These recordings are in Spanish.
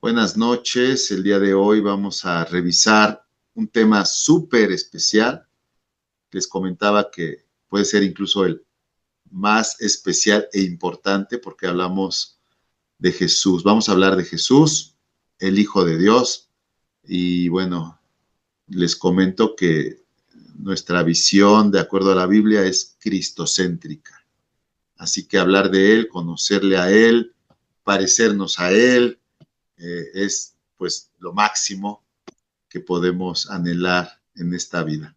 Buenas noches. El día de hoy vamos a revisar un tema súper especial. Les comentaba que puede ser incluso el más especial e importante porque hablamos de Jesús. Vamos a hablar de Jesús, el Hijo de Dios. Y bueno, les comento que nuestra visión, de acuerdo a la Biblia, es cristocéntrica. Así que hablar de Él, conocerle a Él, parecernos a Él, es pues lo máximo que podemos anhelar en esta vida.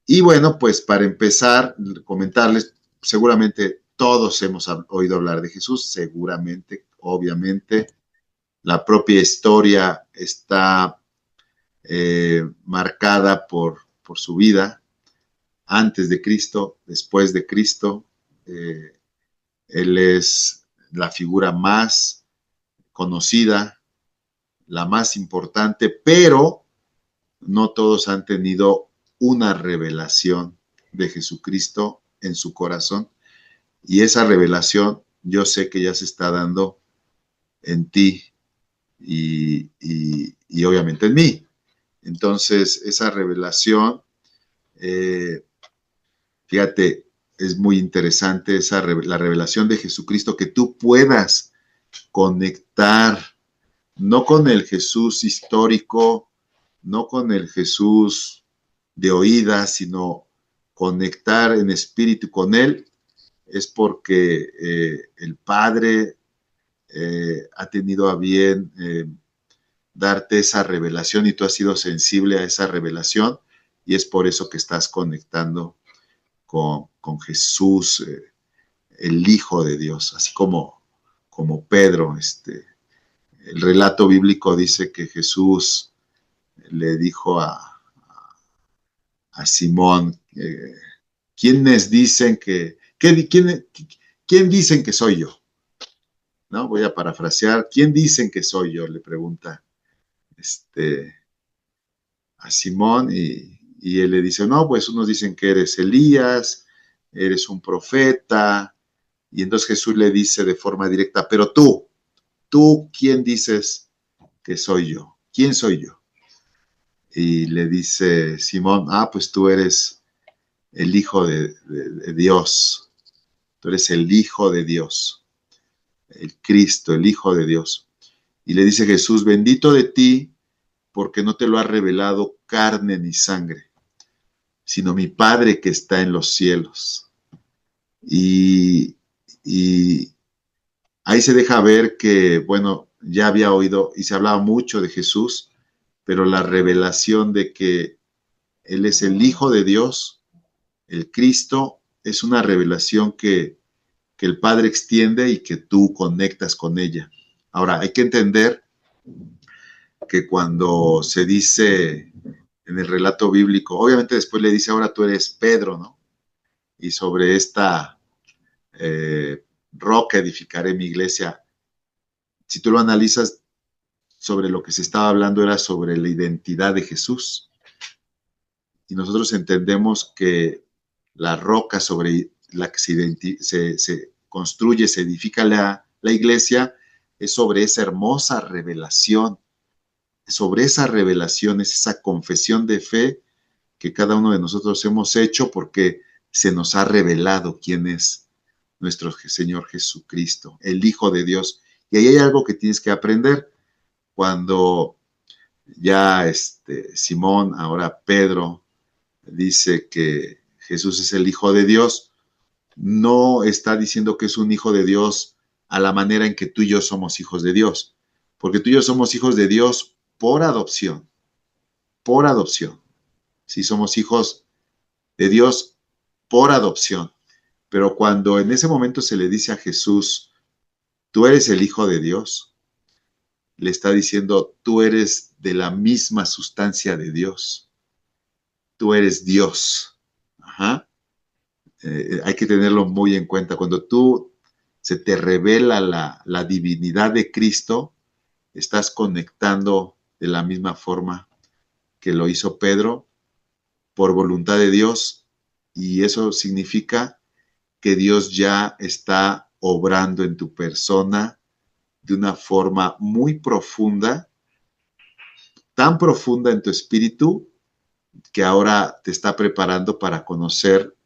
Y bueno, pues para empezar, comentarles, seguramente todos hemos oído hablar de Jesús, seguramente, obviamente, la propia historia está marcada por su vida, antes de Cristo, después de Cristo. Eh, Él es la figura más conocida, la más importante, pero no todos han tenido una revelación de Jesucristo en su corazón. Y esa revelación yo sé que ya se está dando en ti y obviamente en mí. Entonces, esa revelación, eh, fíjate, es muy interesante la revelación de Jesucristo, que tú puedas conectar no con el Jesús histórico, no con el Jesús de oídas, sino conectar en espíritu con Él, es porque el Padre ha tenido a bien darte esa revelación y tú has sido sensible a esa revelación y es por eso que estás conectando con Jesús, el Hijo de Dios, así como Pedro. El relato bíblico dice que Jesús le dijo a Simón, ¿quiénes dicen quién dicen que soy yo? ¿No? Voy a parafrasear, ¿quién dicen que soy yo? Le pregunta este, a Simón y él le dice, no, pues unos dicen que eres Elías, eres un profeta, y entonces Jesús le dice de forma directa, pero tú, ¿quién dices que soy yo? ¿Quién soy yo? Y le dice Simón, pues tú eres el Hijo de Dios, tú eres el Hijo de Dios, el Cristo, el Hijo de Dios. Y le dice Jesús, bendito de ti, porque no te lo ha revelado carne ni sangre, sino mi Padre que está en los cielos. Y, y ahí se deja ver que, bueno, ya había oído y se hablaba mucho de Jesús, pero la revelación de que Él es el Hijo de Dios, el Cristo, es una revelación que el Padre extiende y que tú conectas con ella. Ahora, hay que entender que cuando se dice en el relato bíblico, obviamente después le dice, ahora tú eres Pedro, ¿no? Y sobre esta roca edificaré mi iglesia. Si tú lo analizas, sobre lo que se estaba hablando era sobre la identidad de Jesús. Y nosotros entendemos que la roca sobre la que se construye, se edifica la iglesia, es sobre esa hermosa revelación. Sobre esa revelación es esa confesión de fe que cada uno de nosotros hemos hecho porque se nos ha revelado quién es nuestro Señor Jesucristo, el Hijo de Dios. Y ahí hay algo que tienes que aprender. Cuando ya Simón, ahora Pedro, dice que Jesús es el Hijo de Dios, no está diciendo que es un hijo de Dios a la manera en que tú y yo somos hijos de Dios, porque tú y yo somos hijos de Dios por adopción, por adopción. Sí, somos hijos de Dios por adopción. Pero cuando en ese momento se le dice a Jesús, tú eres el Hijo de Dios, le está diciendo, tú eres de la misma sustancia de Dios, tú eres Dios. Ajá. Hay que tenerlo muy en cuenta. Cuando se te revela la divinidad de Cristo, estás conectando de la misma forma que lo hizo Pedro por voluntad de Dios y eso significa que Dios ya está obrando en tu persona de una forma muy profunda, tan profunda en tu espíritu, que ahora te está preparando para conocer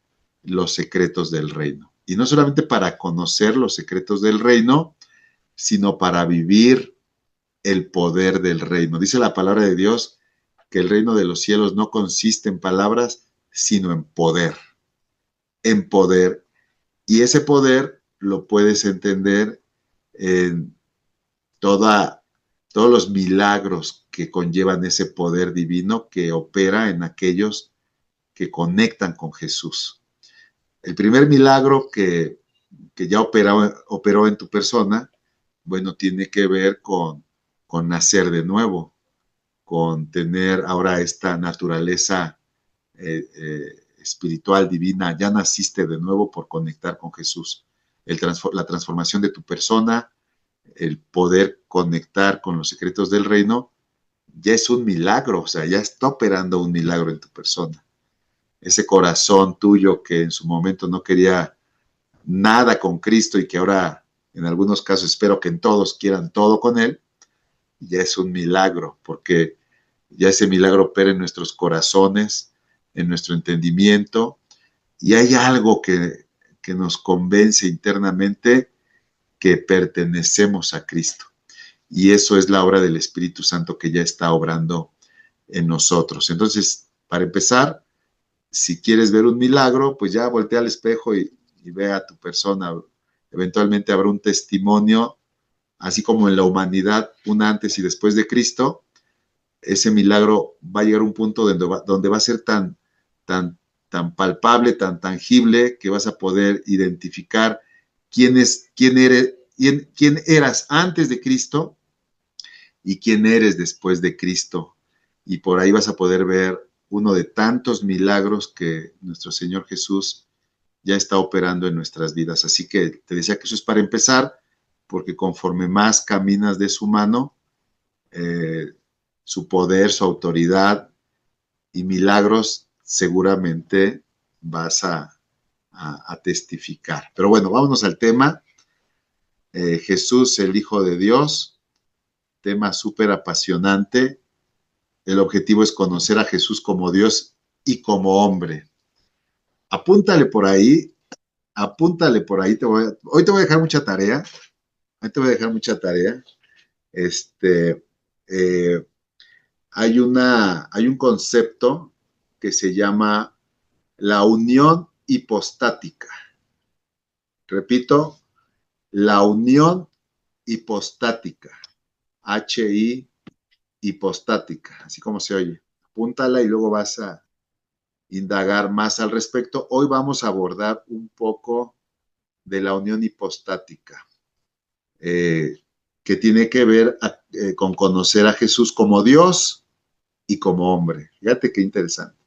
los secretos del reino. Y no solamente para conocer los secretos del reino, sino para vivir el poder del reino. Dice la palabra de Dios que el reino de los cielos no consiste en palabras, sino en poder. En poder. Y ese poder lo puedes entender en todos los milagros que conllevan ese poder divino que opera en aquellos que conectan con Jesús. El primer milagro que ya operó en tu persona, bueno, tiene que ver con nacer de nuevo, con tener ahora esta naturaleza espiritual, divina. Ya naciste de nuevo por conectar con Jesús. La transformación de tu persona, el poder conectar con los secretos del reino, ya es un milagro, o sea, ya está operando un milagro en tu persona. Ese corazón tuyo que en su momento no quería nada con Cristo y que ahora, en algunos casos, espero que en todos quieran todo con Él, ya es un milagro, porque ya ese milagro opera en nuestros corazones, en nuestro entendimiento, y hay algo que nos convence internamente que pertenecemos a Cristo. Y eso es la obra del Espíritu Santo que ya está obrando en nosotros. Entonces, para empezar, si quieres ver un milagro, pues ya voltea al espejo y ve a tu persona. Eventualmente habrá un testimonio, así como en la humanidad, un antes y después de Cristo. Ese milagro va a llegar a un punto donde va a ser tan palpable, tan tangible, que vas a poder identificar quién eras antes de Cristo y quién eres después de Cristo. Y por ahí vas a poder ver uno de tantos milagros que nuestro Señor Jesús ya está operando en nuestras vidas. Así que te decía que eso es para empezar, porque conforme más caminas de su mano, su poder, su autoridad y milagros, seguramente vas a testificar. Pero bueno, vámonos al tema. Jesús, el Hijo de Dios, tema súper apasionante. El objetivo es conocer a Jesús como Dios y como hombre. Apúntale por ahí, apúntale por ahí. Hoy te voy a dejar mucha tarea. Hoy te voy a dejar mucha tarea. Este, eh, hay un concepto que se llama la unión hipostática. Repito, la unión hipostática. H-I hipostática, así como se oye. Apúntala y luego vas a indagar más al respecto. Hoy vamos a abordar un poco de la unión hipostática, que tiene que ver con conocer a Jesús como Dios y como hombre. Fíjate qué interesante.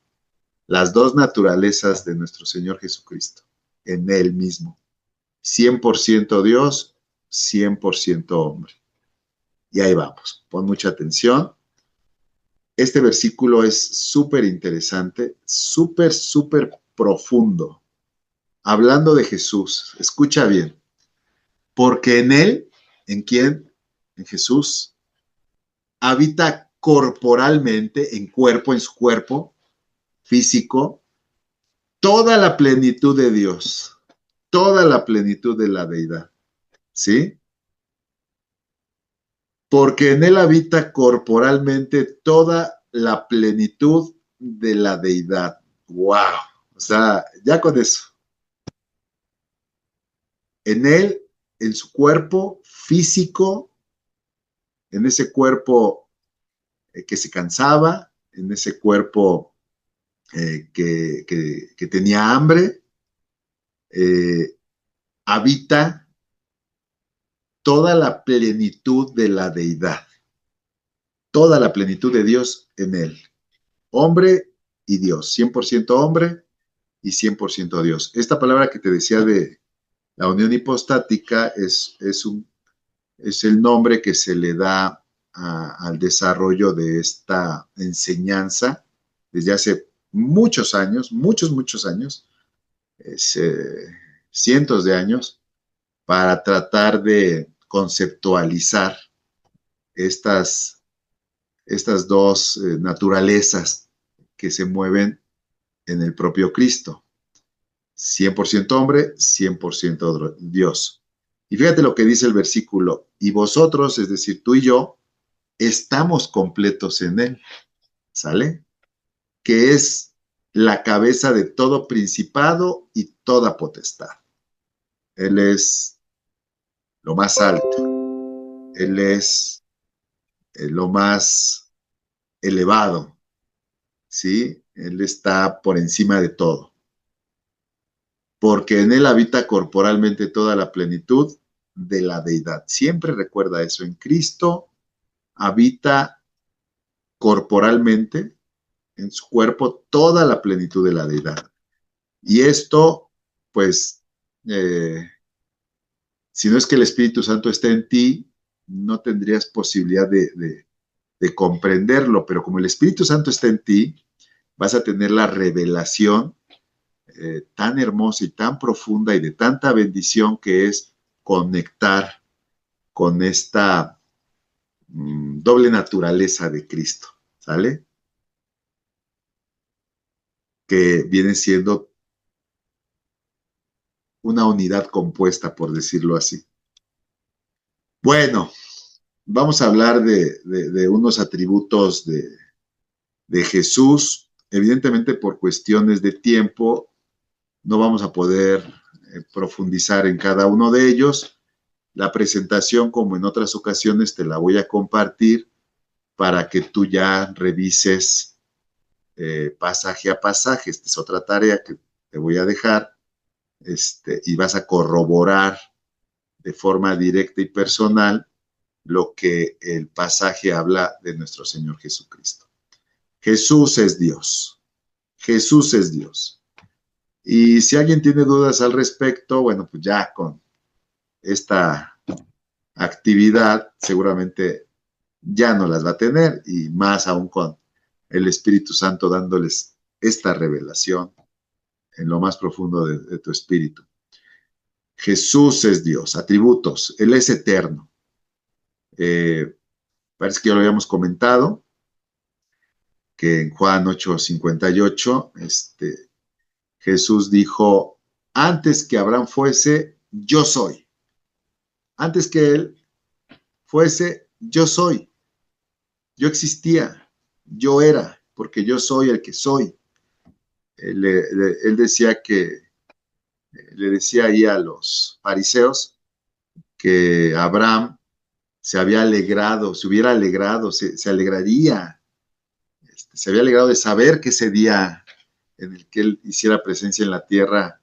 Las dos naturalezas de nuestro Señor Jesucristo, en Él mismo. 100% Dios, 100% hombre. Y ahí vamos. Pon mucha atención. Este versículo es súper interesante, súper profundo. Hablando de Jesús, escucha bien. Porque en Él, ¿en quién? En Jesús, habita corporalmente, en su cuerpo físico, toda la plenitud de Dios, toda la plenitud de la deidad, ¿sí? Porque en Él habita corporalmente toda la plenitud de la deidad. ¡Wow! O sea, ya con eso. En Él, en su cuerpo físico, en ese cuerpo que se cansaba, en ese cuerpo que tenía hambre, eh, habita toda la plenitud de la deidad, toda la plenitud de Dios en él, hombre y Dios, 100% hombre y 100% Dios. Esta palabra que te decía de la unión hipostática es el nombre que se le da al desarrollo de esta enseñanza desde hace muchos años, muchos años, es, cientos de años, para tratar de conceptualizar estas dos naturalezas que se mueven en el propio Cristo. 100% hombre, 100% Dios. Y fíjate lo que dice el versículo, y vosotros, es decir, tú y yo, estamos completos en él, ¿sale? Que es la cabeza de todo principado y toda potestad. Él es lo más alto, él es lo más elevado, ¿sí? Él está por encima de todo, porque en él habita corporalmente toda la plenitud de la deidad. Siempre recuerda eso, en Cristo habita corporalmente, en su cuerpo, toda la plenitud de la deidad. Y esto, pues, si no es que el Espíritu Santo esté en ti, no tendrías posibilidad de comprenderlo, pero como el Espíritu Santo está en ti, vas a tener la revelación tan hermosa y tan profunda y de tanta bendición que es conectar con esta doble naturaleza de Cristo, ¿sale? Que viene siendo una unidad compuesta, por decirlo así. Bueno, vamos a hablar de unos atributos de Jesús. Evidentemente, por cuestiones de tiempo, no vamos a poder profundizar en cada uno de ellos. La presentación, como en otras ocasiones, te la voy a compartir para que tú ya revises pasaje a pasaje. Esta es otra tarea que te voy a dejar y vas a corroborar de forma directa y personal lo que el pasaje habla de nuestro Señor Jesucristo. Jesús es Dios. Jesús es Dios. Y si alguien tiene dudas al respecto, bueno, pues ya con esta actividad seguramente ya no las va a tener, y más aún con el Espíritu Santo dándoles esta revelación en lo más profundo de tu espíritu. Jesús es Dios. Atributos. Él es eterno. Parece que ya lo habíamos comentado, que en Juan 8:58, Jesús dijo, antes que Abraham fuese, yo soy. Antes que él fuese, yo soy. Yo existía, yo era, porque yo soy el que soy. Él decía que, le decía ahí a los fariseos que Abraham se había alegrado, se hubiera alegrado, se alegraría, se había alegrado de saber que ese día en el que él hiciera presencia en la tierra,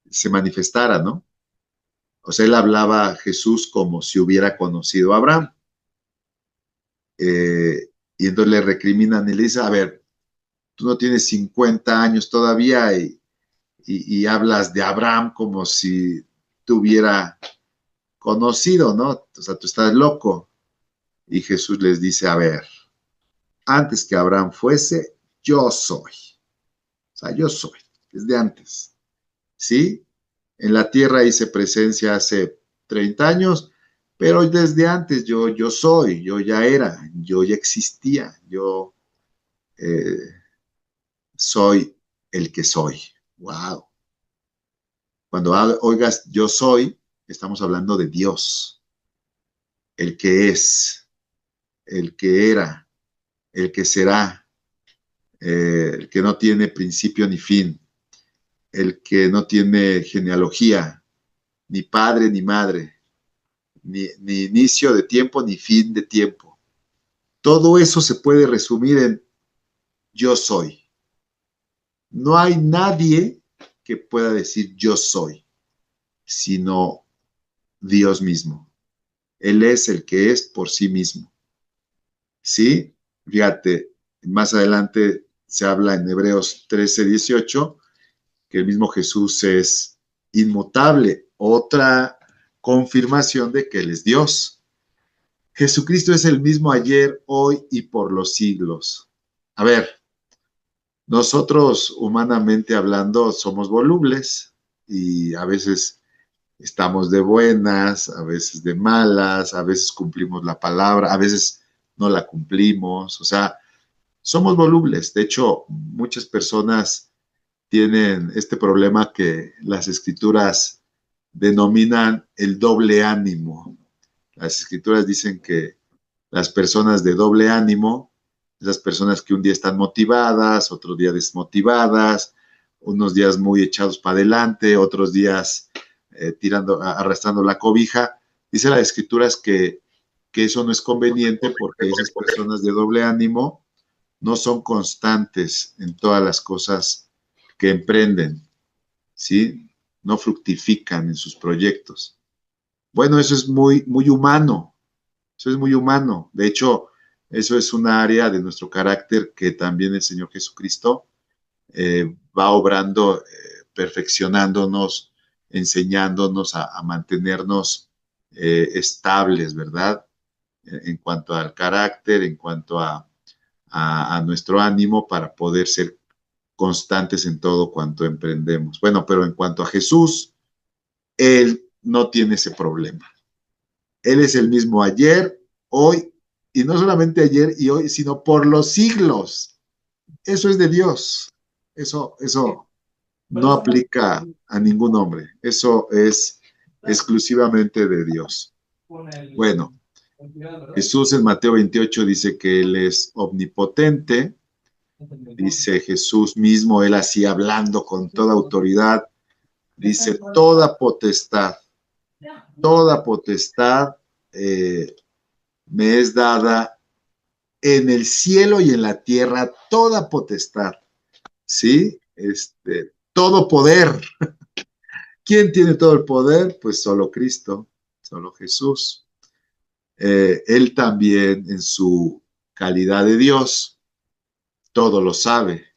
se manifestara, ¿no? O sea, él hablaba a Jesús como si hubiera conocido a Abraham. Y entonces le recriminan y le dicen, a ver, tú no tienes 50 años todavía y hablas de Abraham como si te hubiera conocido, ¿no? O sea, tú estás loco. Y Jesús les dice, a ver, antes que Abraham fuese, yo soy. O sea, yo soy, desde antes. ¿Sí? En la tierra hice presencia hace 30 años, pero desde antes yo soy, yo ya era, yo ya existía, yo eh, soy el que soy. ¡Wow! Cuando oigas yo soy, estamos hablando de Dios, el que es, el que era, el que será, el que no tiene principio ni fin, el que no tiene genealogía, ni padre ni madre, ni inicio de tiempo ni fin de tiempo. Todo eso se puede resumir en yo soy. No hay nadie que pueda decir yo soy, sino Dios mismo. Él es el que es por sí mismo. ¿Sí? Fíjate, más adelante se habla en Hebreos 13:18 que el mismo Jesús es inmutable. Otra confirmación de que Él es Dios. Jesucristo es el mismo ayer, hoy y por los siglos. A ver, nosotros humanamente hablando somos volubles y a veces estamos de buenas, a veces de malas, a veces cumplimos la palabra, a veces no la cumplimos, o sea, somos volubles. De hecho, muchas personas tienen este problema que las escrituras denominan el doble ánimo. Las escrituras dicen que las personas de doble ánimo, esas personas que un día están motivadas, otro día desmotivadas, unos días muy echados para adelante, otros días arrastrando la cobija, dice las escrituras que eso no es conveniente porque esas personas de doble ánimo no son constantes en todas las cosas que emprenden, ¿sí? No fructifican en sus proyectos. Bueno, eso es muy humano, eso es muy humano. De hecho, eso es una área de nuestro carácter que también el Señor Jesucristo va obrando, perfeccionándonos, enseñándonos a mantenernos estables, ¿verdad? En cuanto al carácter, en cuanto a nuestro ánimo para poder ser constantes en todo cuanto emprendemos. Bueno, pero en cuanto a Jesús, Él no tiene ese problema. Él es el mismo ayer, hoy, y no solamente ayer y hoy, sino por los siglos. Eso es de Dios. Eso no aplica a ningún hombre. Eso es exclusivamente de Dios. Bueno, Jesús en Mateo 28 dice que Él es omnipotente. Dice Jesús mismo, Él así hablando con toda autoridad. Dice, toda potestad me es dada en el cielo y en la tierra, toda potestad, ¿sí? Todo poder. ¿Quién tiene todo el poder? Pues solo Cristo, solo Jesús. Él también en su calidad de Dios, todo lo sabe.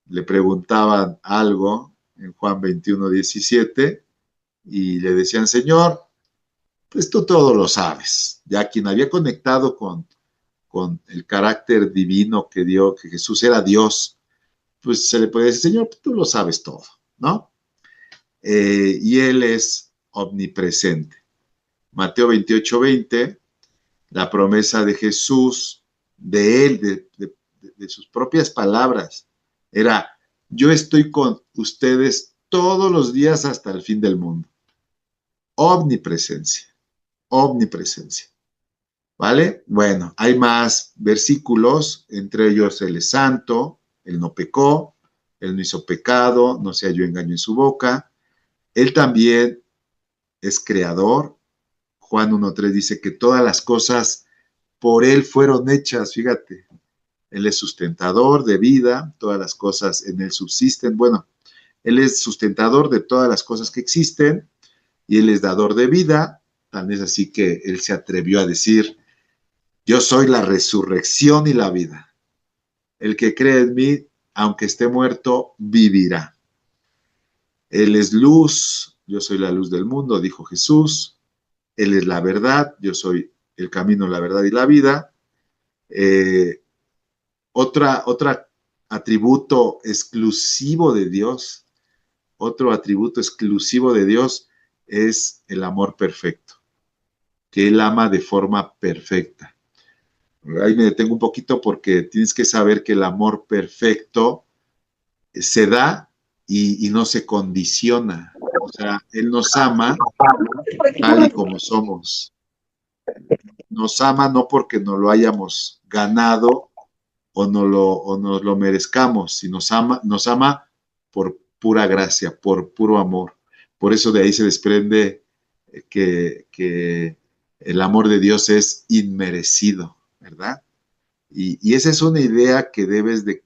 Le preguntaban algo en Juan 21:17 y le decían, Señor, pues tú todo lo sabes. Ya quien había conectado con el carácter divino que dio, que Jesús era Dios, pues se le puede decir, Señor, tú lo sabes todo, ¿no? Y Él es omnipresente. Mateo 28:20, la promesa de Jesús, de Él, de sus propias palabras, era, yo estoy con ustedes todos los días hasta el fin del mundo. Omnipresencia, omnipresencia. ¿Vale? Bueno, hay más versículos, entre ellos Él es santo, Él no pecó, Él no hizo pecado, no se halló engaño en su boca. Él también es creador. Juan 1:3 dice que todas las cosas por Él fueron hechas, fíjate. Él es sustentador de vida, todas las cosas en Él subsisten. Bueno, Él es sustentador de todas las cosas que existen y Él es dador de vida. Tan es así que Él se atrevió a decir, yo soy la resurrección y la vida. El que cree en mí, aunque esté muerto, vivirá. Él es luz, yo soy la luz del mundo, dijo Jesús. Él es la verdad, yo soy el camino, la verdad y la vida. Eh, otra atributo exclusivo de Dios, otro atributo exclusivo de Dios es el amor perfecto, que Él ama de forma perfecta. Ahí me detengo un poquito porque tienes que saber que el amor perfecto se da y no se condiciona. O sea, Él nos ama tal y como somos. Nos ama no porque nos lo hayamos ganado o nos lo merezcamos, sino nos ama por pura gracia, por puro amor. Por eso de ahí se desprende que el amor de Dios es inmerecido, ¿verdad? Y esa es una idea que debes de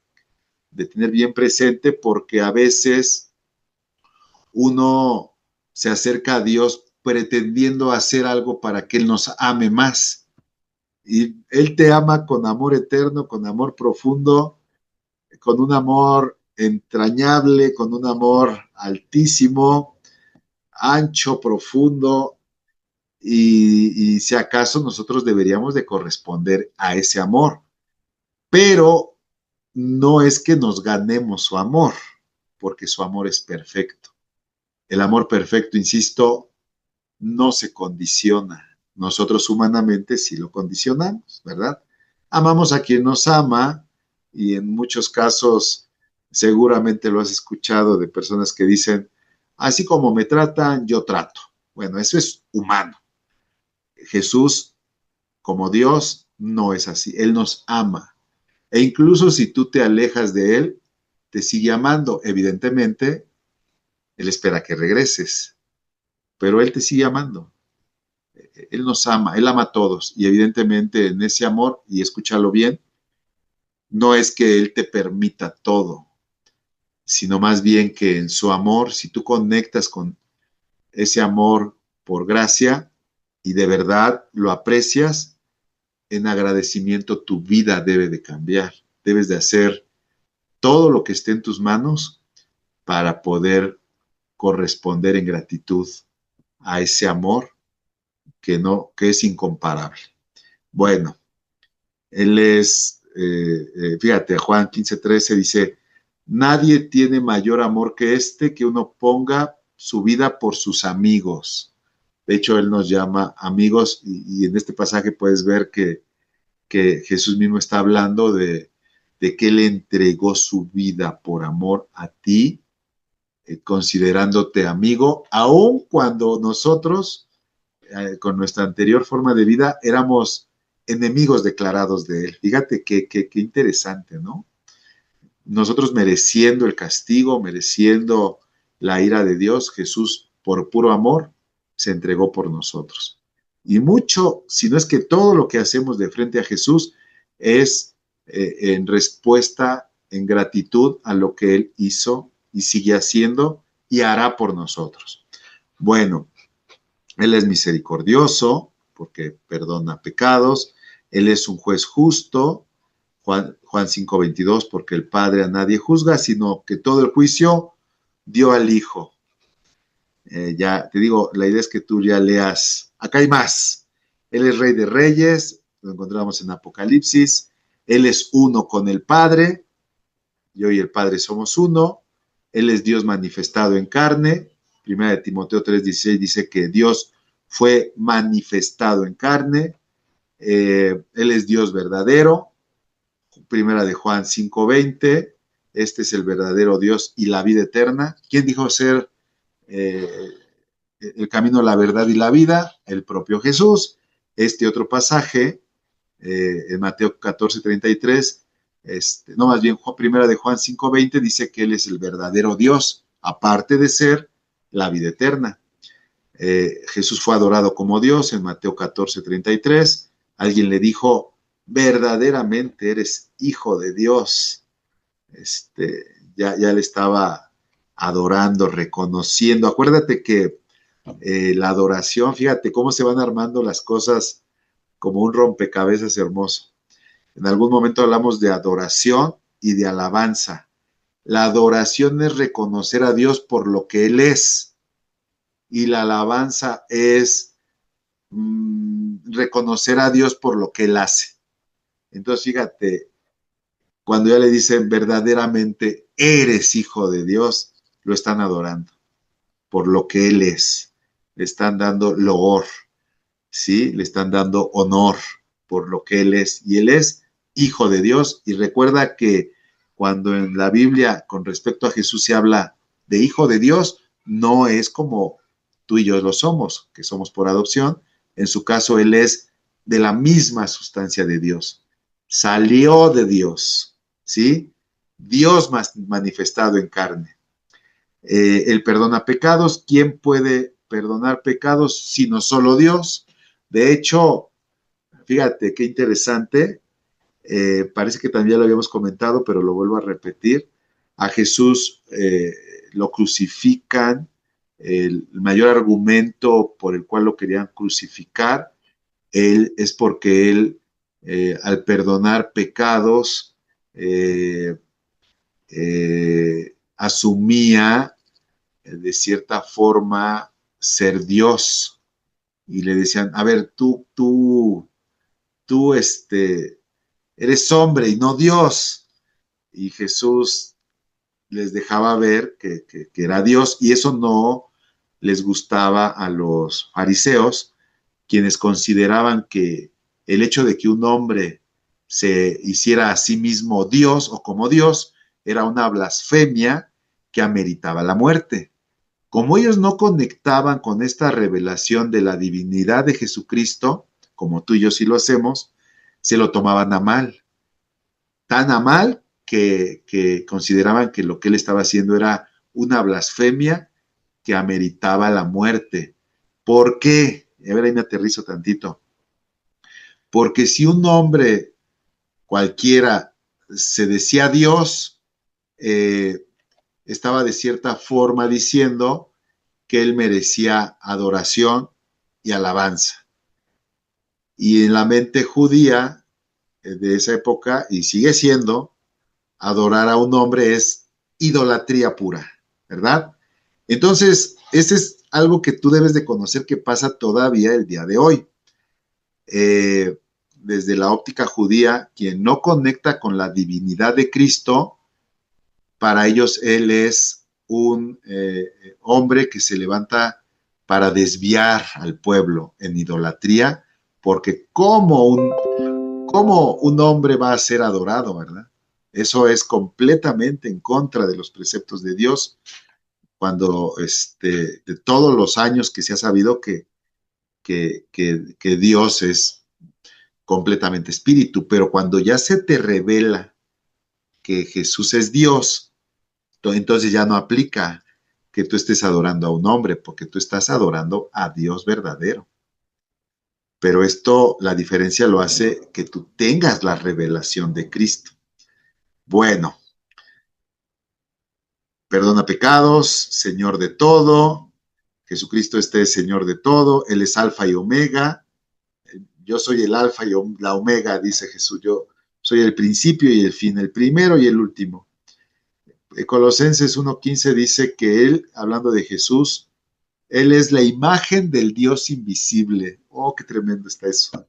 tener bien presente porque a veces uno se acerca a Dios pretendiendo hacer algo para que Él nos ame más. Y Él te ama con amor eterno, con amor profundo, con un amor entrañable, con un amor altísimo, ancho, profundo, y si acaso nosotros deberíamos de corresponder a ese amor. Pero no es que nos ganemos su amor, porque su amor es perfecto. El amor perfecto, insisto, no se condiciona. Nosotros humanamente sí lo condicionamos, ¿verdad? Amamos a quien nos ama y en muchos casos seguramente lo has escuchado de personas que dicen, así como me tratan, yo trato. Bueno, eso es humano. Jesús, como Dios, no es así. Él nos ama. E incluso si tú te alejas de Él, te sigue amando. Evidentemente, Él espera que regreses, pero Él te sigue amando. Él nos ama, Él ama a todos. Y evidentemente en ese amor, y escúchalo bien, no es que Él te permita todo, sino más bien que en su amor, si tú conectas con ese amor por gracia y de verdad lo aprecias, en agradecimiento tu vida debe de cambiar. Debes de hacer todo lo que esté en tus manos para poder corresponder en gratitud a ese amor que es incomparable. Bueno, él es, fíjate, Juan 15:13 dice, nadie tiene mayor amor que este, que uno ponga su vida por sus amigos. De hecho, él nos llama amigos y en este pasaje puedes ver que Jesús mismo está hablando de que Él entregó su vida por amor a ti, considerándote amigo, aun cuando nosotros, con nuestra anterior forma de vida, éramos enemigos declarados de Él. Fíjate qué interesante, ¿no? Nosotros mereciendo el castigo, mereciendo la ira de Dios, Jesús, por puro amor, se entregó por nosotros. Y mucho, si no es que todo lo que hacemos de frente a Jesús es en respuesta, en gratitud a lo que Él hizo y sigue haciendo y hará por nosotros. Bueno, Él es misericordioso porque perdona pecados, Él es un juez justo, Juan 5:22, porque el Padre a nadie juzga, sino que todo el juicio dio al Hijo. Ya te digo, la idea es que tú ya leas. Acá hay más. Él es Rey de Reyes, lo encontramos en Apocalipsis. Él es uno con el Padre. Yo y el Padre somos uno. Él es Dios manifestado en carne. Primera de Timoteo 3:16 dice que Dios fue manifestado en carne. Él es Dios verdadero. Primera de Juan 5:20, este es el verdadero Dios y la vida eterna. ¿Quién dijo ser el camino, la verdad y la vida? El propio Jesús. Este otro pasaje, en Mateo 14:33, no, más bien Primera de Juan 5:20 dice que Él es el verdadero Dios, aparte de ser la vida eterna. Jesús fue adorado como Dios en Mateo 14:33. Alguien le dijo, verdaderamente eres hijo de Dios. Ya le estaba adorando, reconociendo. Acuérdate que la adoración, fíjate cómo se van armando las cosas como un rompecabezas hermoso. En algún momento hablamos de adoración y de alabanza. La adoración es reconocer a Dios por lo que Él es y la alabanza es reconocer a Dios por lo que Él hace. Entonces, fíjate, cuando ya le dicen verdaderamente eres hijo de Dios, lo están adorando por lo que Él es. Le están dando loor, ¿sí? Le están dando honor por lo que Él es. Y Él es hijo de Dios. Y recuerda que cuando en la Biblia con respecto a Jesús se habla de hijo de Dios, no es como tú y yo lo somos, que somos por adopción. En su caso, Él es de la misma sustancia de Dios. Salió de Dios, ¿sí? Dios manifestado en carne. Él perdona pecados. ¿Quién puede perdonar pecados sino solo Dios? De hecho, fíjate qué interesante. Parece que también lo habíamos comentado, pero lo vuelvo a repetir. A Jesús lo crucifican. El mayor argumento por el cual lo querían crucificar es porque él, al perdonar pecados, asumía de cierta forma ser Dios y le decían, a ver, tú, eres hombre y no Dios. Y Jesús les dejaba ver que era Dios y eso no les gustaba a los fariseos, quienes consideraban que el hecho de que un hombre se hiciera a sí mismo Dios o como Dios era una blasfemia que ameritaba la muerte. Como ellos no conectaban con esta revelación de la divinidad de Jesucristo, como tú y yo sí lo hacemos, se lo tomaban a mal. Tan a mal que consideraban que lo que él estaba haciendo era una blasfemia que ameritaba la muerte. ¿Por qué? A ver, ahí me aterrizo tantito. Porque si un hombre cualquiera se decía Dios, estaba de cierta forma diciendo que él merecía adoración y alabanza. Y en la mente judía de esa época, y sigue siendo, adorar a un hombre es idolatría pura, ¿verdad? Entonces, ese es algo que tú debes de conocer que pasa todavía el día de hoy. Eh, Desde la óptica judía, quien no conecta con la divinidad de Cristo, para ellos él es un hombre que se levanta para desviar al pueblo en idolatría, porque ¿cómo un hombre va a ser adorado, verdad? Eso es completamente en contra de los preceptos de Dios, cuando de todos los años que se ha sabido que Dios es completamente espíritu, pero cuando ya se te revela que Jesús es Dios, entonces ya no aplica que tú estés adorando a un hombre, porque tú estás adorando a Dios verdadero. Pero esto, la diferencia lo hace que tú tengas la revelación de Cristo. Bueno, perdona pecados, Señor de todo, Jesucristo es Señor de todo, Él es Alfa y Omega, yo soy el Alfa y la Omega, dice Jesús, yo soy el principio y el fin, el primero y el último. Colosenses 1:15 dice que Él, hablando de Jesús, Él es la imagen del Dios invisible. Oh, qué tremendo está eso.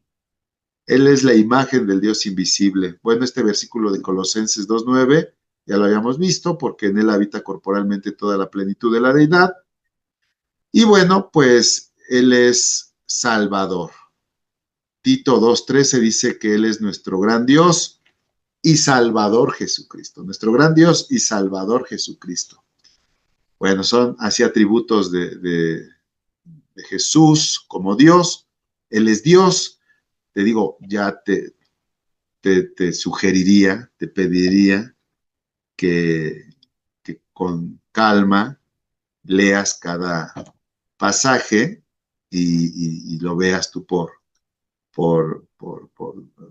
Él es la imagen del Dios invisible. Bueno, este versículo de Colosenses 2:9 ya lo habíamos visto, porque en Él habita corporalmente toda la plenitud de la deidad. Y bueno, pues Él es Salvador. Tito 2:13 dice que Él es nuestro gran Dios y Salvador Jesucristo. Nuestro gran Dios y Salvador Jesucristo. Bueno, son así atributos de Jesús como Dios. Él es Dios. Te digo, ya te sugeriría, te pediría que con calma leas cada pasaje y lo veas tú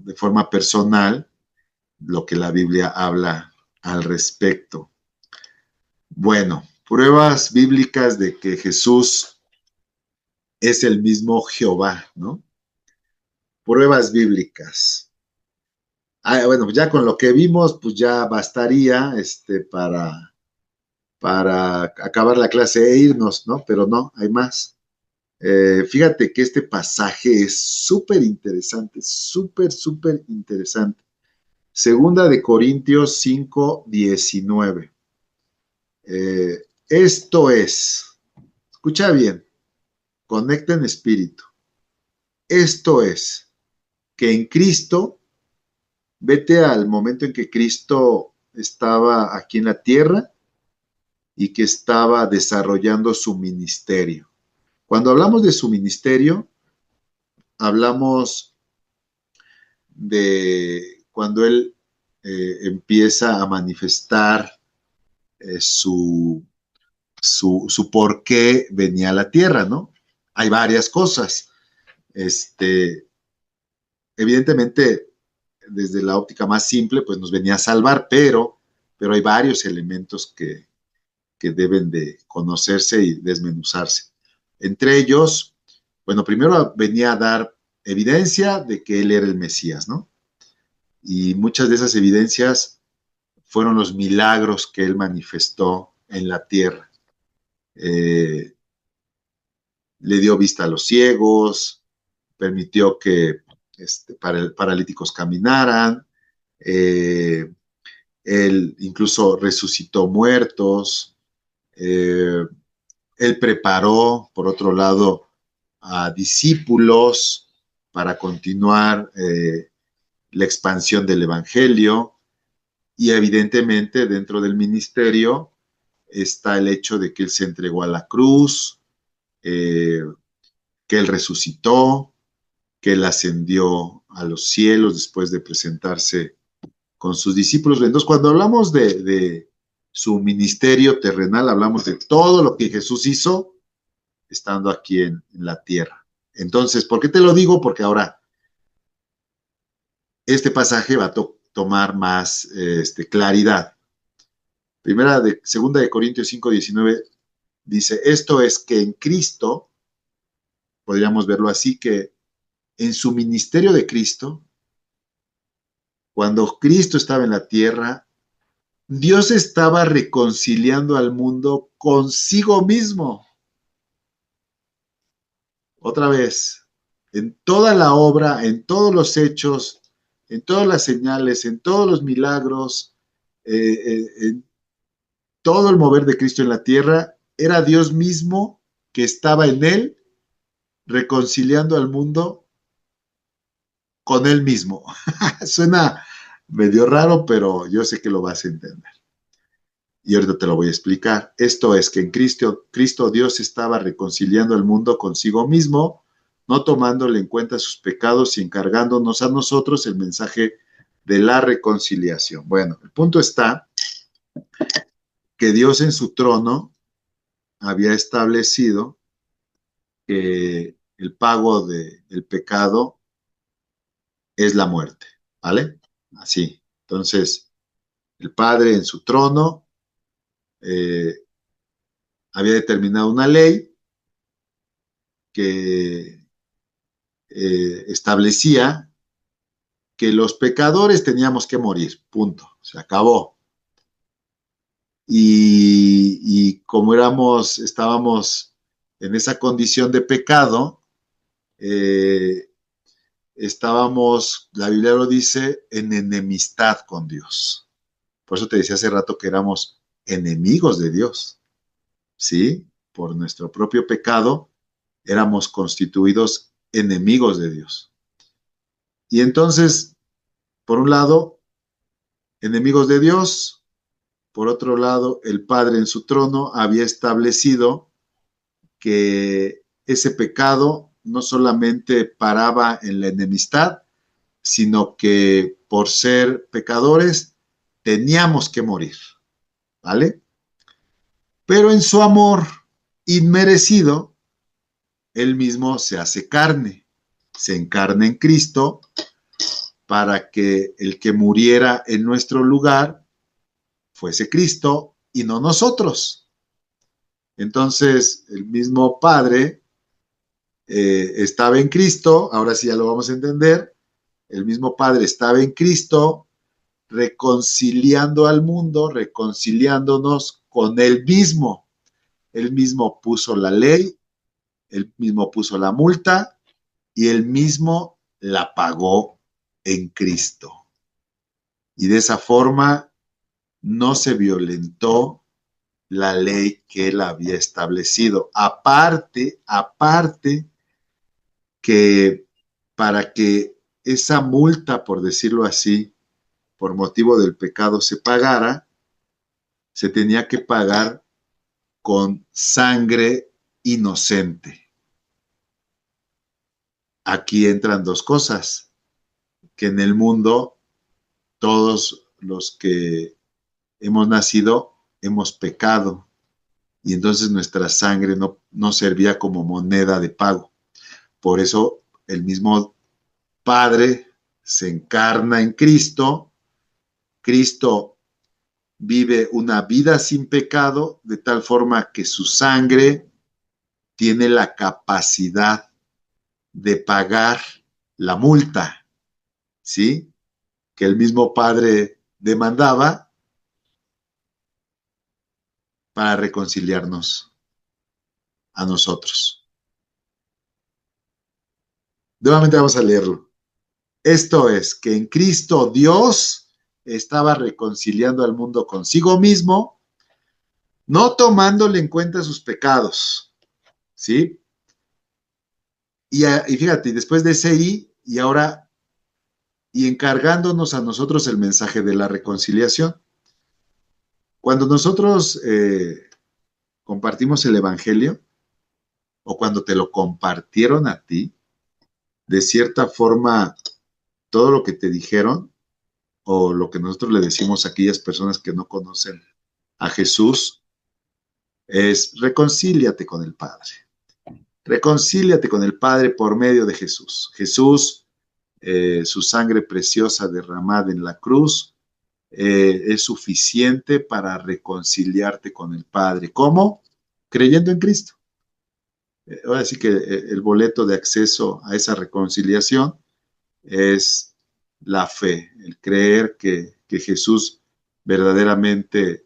de forma personal, lo que la Biblia habla al respecto. Bueno, pruebas bíblicas de que Jesús es el mismo Jehová, ¿no? Pruebas bíblicas. Bueno, ya con lo que vimos, pues ya bastaría para acabar la clase e irnos, ¿no? Pero no, hay más. Fíjate que este pasaje es súper interesante, súper interesante. Segunda de Corintios 5:19. Esto es, escucha bien, conecta en espíritu. Esto es, que en Cristo, vete al momento en que Cristo estaba aquí en la tierra y que estaba desarrollando su ministerio. Cuando hablamos de su ministerio, hablamos de cuando él empieza a manifestar su por qué venía a la tierra, ¿no? Hay varias cosas. Evidentemente, desde la óptica más simple, pues nos venía a salvar, pero hay varios elementos que deben de conocerse y desmenuzarse. Entre ellos, bueno, primero venía a dar evidencia de que él era el Mesías, ¿no? Y muchas de esas evidencias fueron los milagros que él manifestó en la tierra. Le dio vista a los ciegos, permitió que paralíticos caminaran, eh, él incluso resucitó muertos, eh, Él preparó, por otro lado, a discípulos para continuar la expansión del Evangelio, y evidentemente dentro del ministerio está el hecho de que Él se entregó a la cruz, que Él resucitó, que Él ascendió a los cielos después de presentarse con sus discípulos. Entonces, cuando hablamos de su ministerio terrenal, hablamos de todo lo que Jesús hizo estando aquí en la tierra. Entonces, ¿por qué te lo digo? Porque ahora este pasaje va a tomar más claridad. Segunda de Corintios 5:19 dice, esto es que en Cristo, podríamos verlo así, que en su ministerio de Cristo, cuando Cristo estaba en la tierra, Dios estaba reconciliando al mundo consigo mismo. Otra vez, en toda la obra, en todos los hechos, en todas las señales, en todos los milagros, en todo el mover de Cristo en la tierra, era Dios mismo que estaba en él, reconciliando al mundo con él mismo. Suena medio raro, pero yo sé que lo vas a entender. Y ahorita te lo voy a explicar. Esto es que en Cristo Dios estaba reconciliando al mundo consigo mismo, no tomándole en cuenta sus pecados y encargándonos a nosotros el mensaje de la reconciliación. Bueno, el punto está que Dios en su trono había establecido que el pago del pecado es la muerte, ¿vale? Así. Entonces, el Padre en su trono eh, había determinado una ley que establecía que los pecadores teníamos que morir, punto, se acabó. Como estábamos en esa condición de pecado, estábamos, la Biblia lo dice, en enemistad con Dios. Por eso te decía hace rato que éramos enemigos de Dios, ¿sí? Por nuestro propio pecado éramos constituidos enemigos de Dios. Y entonces, por un lado, enemigos de Dios, por otro lado, el Padre en su trono había establecido que ese pecado no solamente paraba en la enemistad, sino que por ser pecadores teníamos que morir, ¿vale? Pero en su amor inmerecido, Él mismo se hace carne, se encarna en Cristo para que el que muriera en nuestro lugar fuese Cristo y no nosotros. Entonces, el mismo Padre estaba en Cristo, ahora sí ya lo vamos a entender, el mismo Padre estaba en Cristo reconciliando al mundo, reconciliándonos con Él mismo. Él mismo puso la ley, Él mismo puso la multa y Él mismo la pagó en Cristo. Y de esa forma no se violentó la ley que Él había establecido. Aparte que para que esa multa, por decirlo así, por motivo del pecado se pagara, se tenía que pagar con sangre inocente. Aquí entran dos cosas, que en el mundo todos los que hemos nacido hemos pecado y entonces nuestra sangre no servía como moneda de pago. Por eso el mismo Padre se encarna en Cristo, Cristo vive una vida sin pecado, de tal forma que su sangre tiene la capacidad de pagar la multa, ¿sí? Que el mismo Padre demandaba para reconciliarnos a nosotros. Nuevamente vamos a leerlo. Esto es que en Cristo Dios estaba reconciliando al mundo consigo mismo, no tomándole en cuenta sus pecados, ¿sí? Y fíjate, después de ese y ahora, y encargándonos a nosotros el mensaje de la reconciliación. Cuando nosotros compartimos el Evangelio, o cuando te lo compartieron a ti, de cierta forma, todo lo que te dijeron, o lo que nosotros le decimos a aquellas personas que no conocen a Jesús, es reconcíliate con el Padre. Reconcíliate con el Padre por medio de Jesús. Jesús, su sangre preciosa derramada en la cruz, es suficiente para reconciliarte con el Padre. ¿Cómo? Creyendo en Cristo. Ahora sí que el boleto de acceso a esa reconciliación es la fe, el creer que Jesús verdaderamente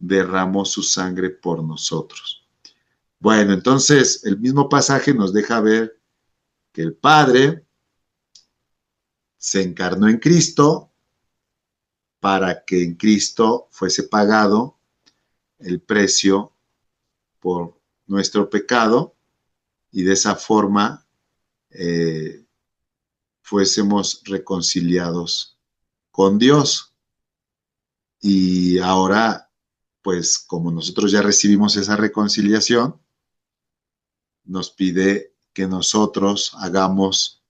derramó su sangre por nosotros. Bueno, entonces el mismo pasaje nos deja ver que el Padre se encarnó en Cristo para que en Cristo fuese pagado el precio por nuestro pecado y de esa forma fuésemos reconciliados con Dios. Y ahora, pues como nosotros ya recibimos esa reconciliación, nos pide que nosotros hagamos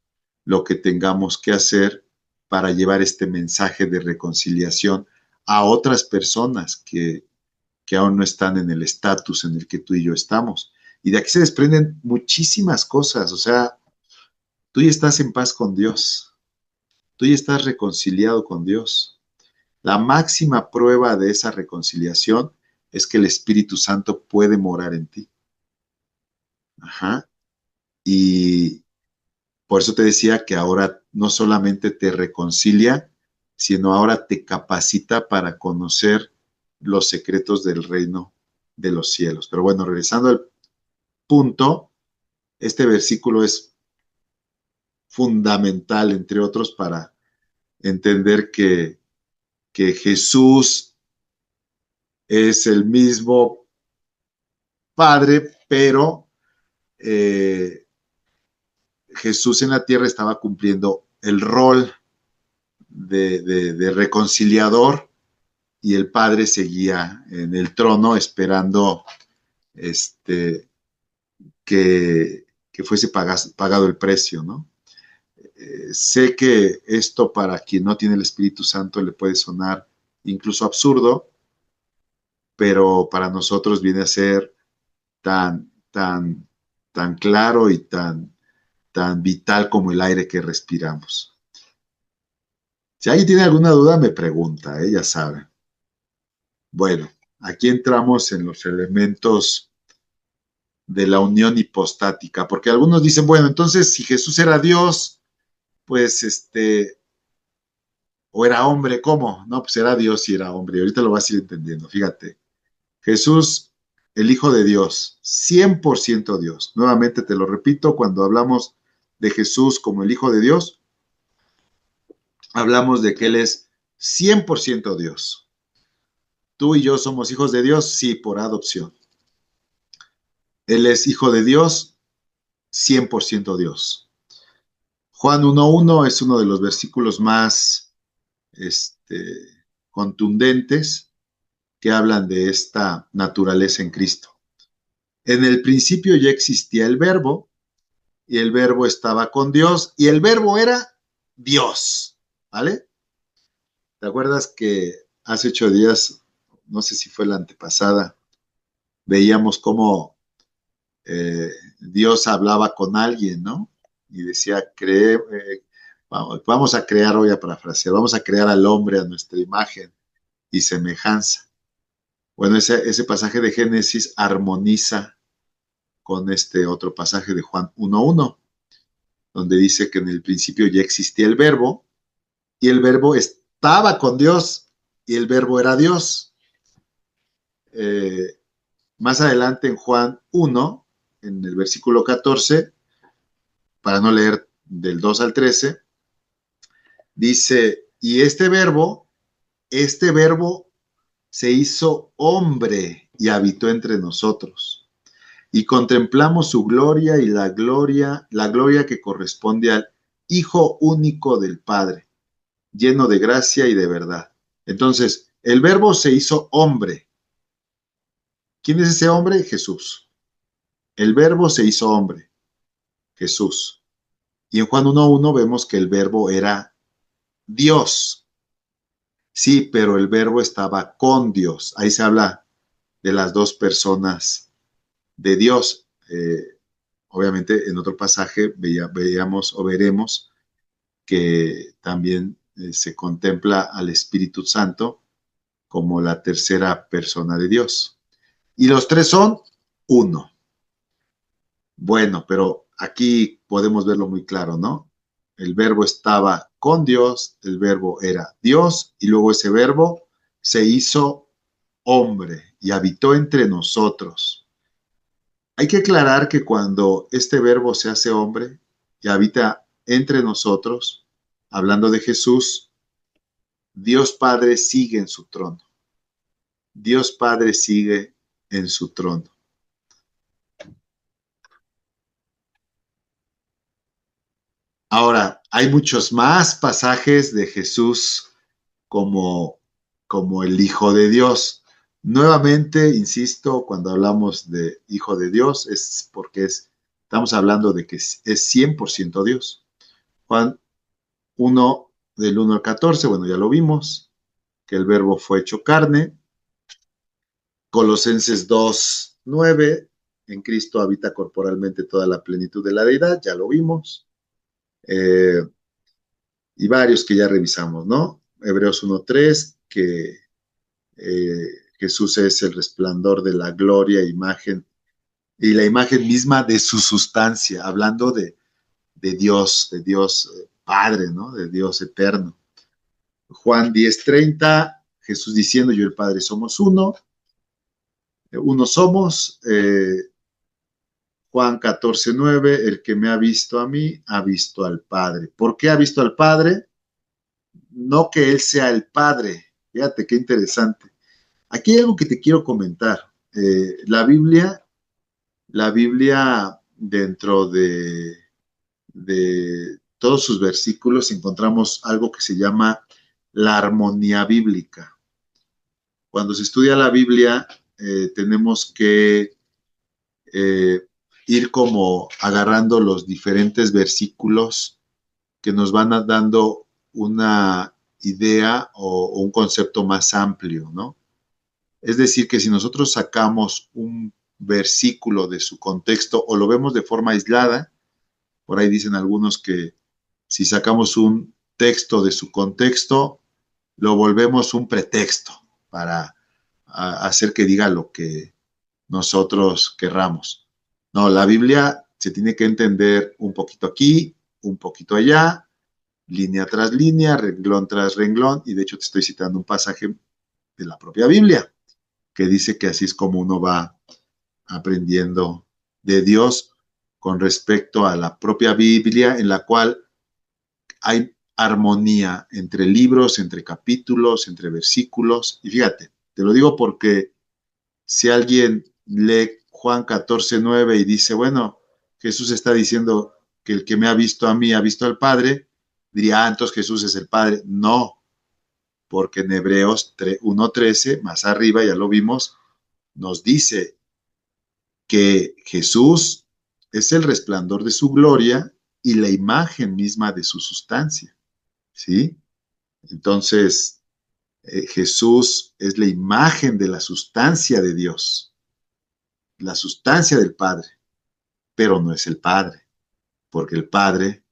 lo que tengamos que hacer para llevar este mensaje de reconciliación a otras personas que aún no están en el estatus en el que tú y yo estamos. Y de aquí se desprenden muchísimas cosas. O sea, tú ya estás en paz con Dios. Tú ya estás reconciliado con Dios. La máxima prueba de esa reconciliación es que el Espíritu Santo puede morar en ti. Ajá. Y por eso te decía que ahora no solamente te reconcilia, sino ahora te capacita para conocer los secretos del reino de los cielos. Pero bueno, regresando al punto, este versículo es fundamental, entre otros, para entender que Jesús es el mismo Padre, pero Jesús en la tierra estaba cumpliendo el rol de reconciliador y el Padre seguía en el trono esperando que fuese pagado el precio, ¿no? Sé que esto para quien no tiene el Espíritu Santo le puede sonar incluso absurdo, pero para nosotros viene a ser tan claro y tan vital como el aire que respiramos. Si alguien tiene alguna duda, me pregunta, ya saben. Bueno, aquí entramos en los elementos de la unión hipostática, porque algunos dicen, bueno, entonces si Jesús era Dios, pues o era hombre, ¿cómo? No, pues era Dios y era hombre. Y ahorita lo vas a ir entendiendo. Fíjate, Jesús, el Hijo de Dios, 100% Dios. Nuevamente te lo repito, cuando hablamos de Jesús como el Hijo de Dios, hablamos de que Él es 100% Dios. Tú y yo somos hijos de Dios, sí, por adopción. Él es Hijo de Dios, 100% Dios. Juan 1.1 es uno de los versículos más contundentes que hablan de esta naturaleza en Cristo. En el principio ya existía el verbo, y el verbo estaba con Dios, y el verbo era Dios, ¿vale? ¿Te acuerdas que hace 8 días, no sé si fue la antepasada, veíamos cómo Dios hablaba con alguien, ¿no? Y decía, vamos a crear, voy a parafrasear, vamos a crear al hombre a nuestra imagen y semejanza. Bueno, ese pasaje de Génesis armoniza con este otro pasaje de Juan 1.1, donde dice que en el principio ya existía el verbo, y el verbo estaba con Dios, y el verbo era Dios. Más adelante en Juan 1, en el versículo 14, para no leer del 2 al 13, dice, y este verbo se hizo hombre y habitó entre nosotros. Y contemplamos su gloria y la gloria que corresponde al Hijo único del Padre, lleno de gracia y de verdad. Entonces, el Verbo se hizo hombre. ¿Quién es ese hombre? Jesús. El Verbo se hizo hombre, Jesús. Y en Juan 1:1 vemos que el Verbo era Dios. Sí, pero el Verbo estaba con Dios. Ahí se habla de las dos personas de Dios. Obviamente, en otro pasaje veíamos o veremos que también se contempla al Espíritu Santo como la tercera persona de Dios. Y los tres son uno. Bueno, pero aquí podemos verlo muy claro, ¿no? El verbo estaba con Dios, el verbo era Dios, y luego ese verbo se hizo hombre y habitó entre nosotros. Hay que aclarar que cuando este verbo se hace hombre y habita entre nosotros, hablando de Jesús, Dios Padre sigue en su trono. Dios Padre sigue en su trono. Ahora, hay muchos más pasajes de Jesús como, como el Hijo de Dios. Nuevamente, insisto, cuando hablamos de Hijo de Dios es porque estamos hablando de que es 100% Dios. Juan 1, del 1 al 14, bueno, ya lo vimos, que el verbo fue hecho carne. Colosenses 2:9, en Cristo habita corporalmente toda la plenitud de la deidad, ya lo vimos. Y varios que ya revisamos, ¿no? Hebreos 1:3, que eh, Jesús es el resplandor de la gloria, imagen, y la imagen misma de su sustancia, hablando de Dios Padre, ¿no? De Dios eterno. Juan 10:30, Jesús diciendo, yo y el Padre somos uno somos. Juan 14:9, el que me ha visto a mí, ha visto al Padre. ¿Por qué ha visto al Padre? No que Él sea el Padre. Fíjate qué interesante. Aquí hay algo que te quiero comentar. La Biblia dentro de todos sus versículos encontramos algo que se llama la armonía bíblica. Cuando se estudia la Biblia, tenemos que ir como agarrando los diferentes versículos que nos van dando una idea o un concepto más amplio, ¿no? Es decir, que si nosotros sacamos un versículo de su contexto o lo vemos de forma aislada, por ahí dicen algunos que si sacamos un texto de su contexto, lo volvemos un pretexto para hacer que diga lo que nosotros querramos. No, la Biblia se tiene que entender un poquito aquí, un poquito allá, línea tras línea, renglón tras renglón, y de hecho te estoy citando un pasaje de la propia Biblia, que dice que así es como uno va aprendiendo de Dios con respecto a la propia Biblia, en la cual hay armonía entre libros, entre capítulos, entre versículos. Y fíjate, te lo digo porque si alguien lee Juan 14:9 y dice, bueno, Jesús está diciendo que el que me ha visto a mí ha visto al Padre, diría, entonces Jesús es el Padre. No, porque en Hebreos 1:13, más arriba, ya lo vimos, nos dice que Jesús es el resplandor de su gloria y la imagen misma de su sustancia, ¿sí? Entonces, Jesús es la imagen de la sustancia de Dios, la sustancia del Padre, pero no es el Padre, porque el Padre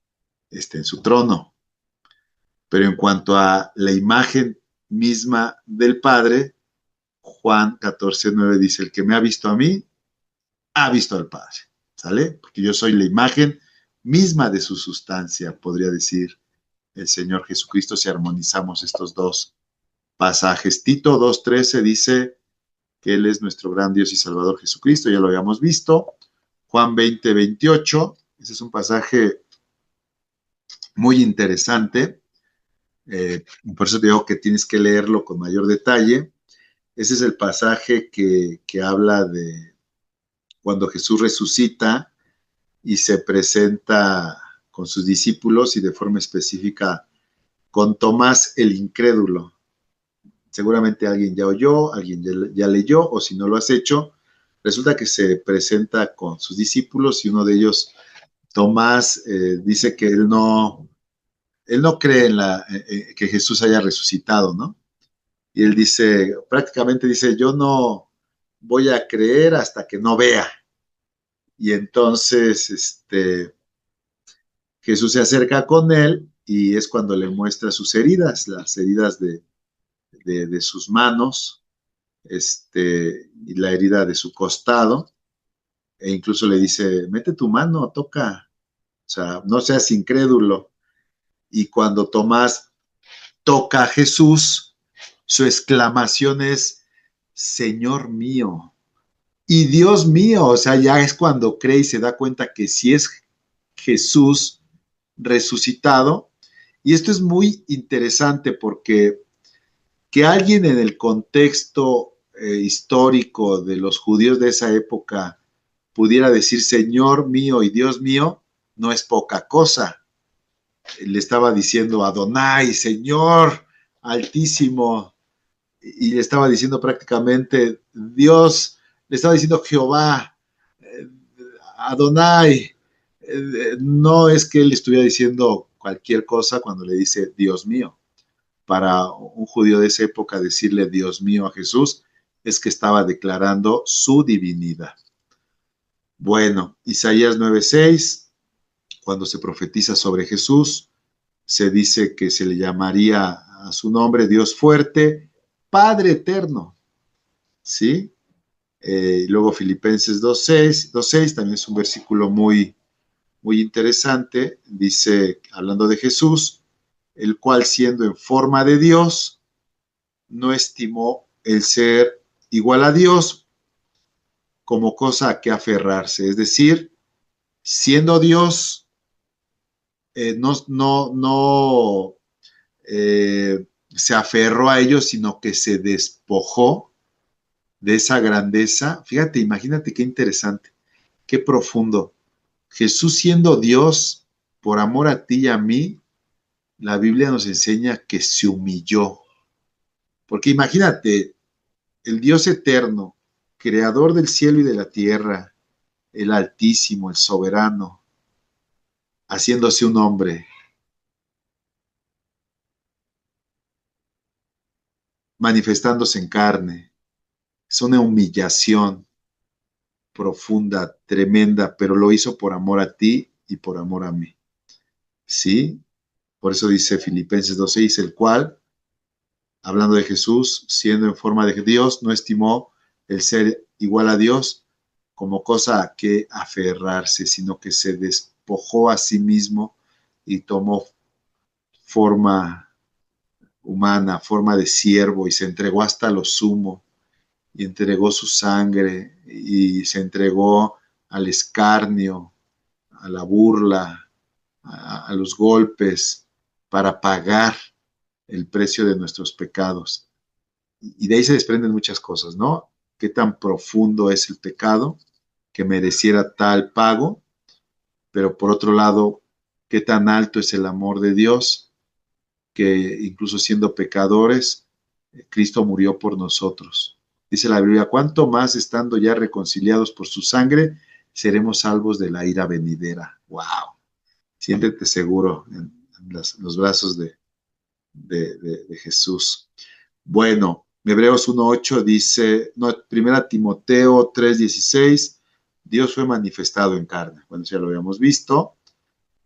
está en su trono. Pero en cuanto a la imagen misma del Padre, Juan 14:9 dice, el que me ha visto a mí, ha visto al Padre, ¿sale? Porque yo soy la imagen misma de su sustancia, podría decir el Señor Jesucristo si armonizamos estos dos pasajes. Tito 2:13 dice que Él es nuestro gran Dios y Salvador Jesucristo, ya lo habíamos visto. Juan 20:28, ese es un pasaje muy interesante, por eso te digo que tienes que leerlo con mayor detalle. Ese es el pasaje que habla de cuando Jesús resucita y se presenta con sus discípulos y de forma específica con Tomás el incrédulo. Seguramente alguien ya oyó, alguien ya leyó, o si no lo has hecho, resulta que se presenta con sus discípulos y uno de ellos, Tomás, dice que él no cree en que Jesús haya resucitado, ¿no? Y él dice, prácticamente dice, yo no voy a creer hasta que no vea. Y entonces, Jesús se acerca con él y es cuando le muestra sus heridas, las heridas de sus manos, y la herida de su costado, e incluso le dice, mete tu mano, toca, o sea, no seas incrédulo. Y cuando Tomás toca a Jesús, su exclamación es, Señor mío y Dios mío, o sea, ya es cuando cree y se da cuenta que sí es Jesús resucitado. Y esto es muy interesante porque que alguien en el contexto histórico de los judíos de esa época pudiera decir Señor mío y Dios mío, no es poca cosa. Le estaba diciendo Adonai, Señor altísimo, y le estaba diciendo prácticamente Dios, le estaba diciendo Jehová, Adonai. No es que él estuviera diciendo cualquier cosa cuando le dice Dios mío. Para un judío de esa época decirle Dios mío a Jesús es que estaba declarando su divinidad. Bueno, Isaías 9:6, cuando se profetiza sobre Jesús, se dice que se le llamaría a su nombre Dios fuerte, Padre eterno, ¿sí? Luego Filipenses 2:6 también es un versículo muy interesante, dice, hablando de Jesús, el cual siendo en forma de Dios, no estimó el ser igual a Dios como cosa a que aferrarse, es decir, siendo Dios, no se aferró a ellos, sino que se despojó de esa grandeza. Fíjate, imagínate qué interesante, qué profundo. Jesús siendo Dios, por amor a ti y a mí, la Biblia nos enseña que se humilló. Porque imagínate, el Dios eterno, creador del cielo y de la tierra, el Altísimo, el Soberano, haciéndose un hombre, manifestándose en carne. Es una humillación profunda, tremenda, pero lo hizo por amor a ti y por amor a mí. ¿Sí? Por eso dice Filipenses 2:6, el cual, hablando de Jesús, siendo en forma de Dios, no estimó el ser igual a Dios como cosa a que aferrarse, sino que se despojó a sí mismo y tomó forma humana, forma de siervo, y se entregó hasta lo sumo, y entregó su sangre, y se entregó al escarnio, a la burla, a los golpes, para pagar el precio de nuestros pecados. Y de ahí se desprenden muchas cosas, ¿no? Qué tan profundo es el pecado que mereciera tal pago, pero por otro lado, qué tan alto es el amor de Dios que incluso siendo pecadores, Cristo murió por nosotros. Dice la Biblia, ¿cuánto más estando ya reconciliados por su sangre, seremos salvos de la ira venidera? ¡Wow! Siéntete seguro en los brazos de Jesús. Bueno, Hebreos 1:8 dice, no, 1 Timoteo 3:16, Dios fue manifestado en carne. Bueno, ya lo habíamos visto,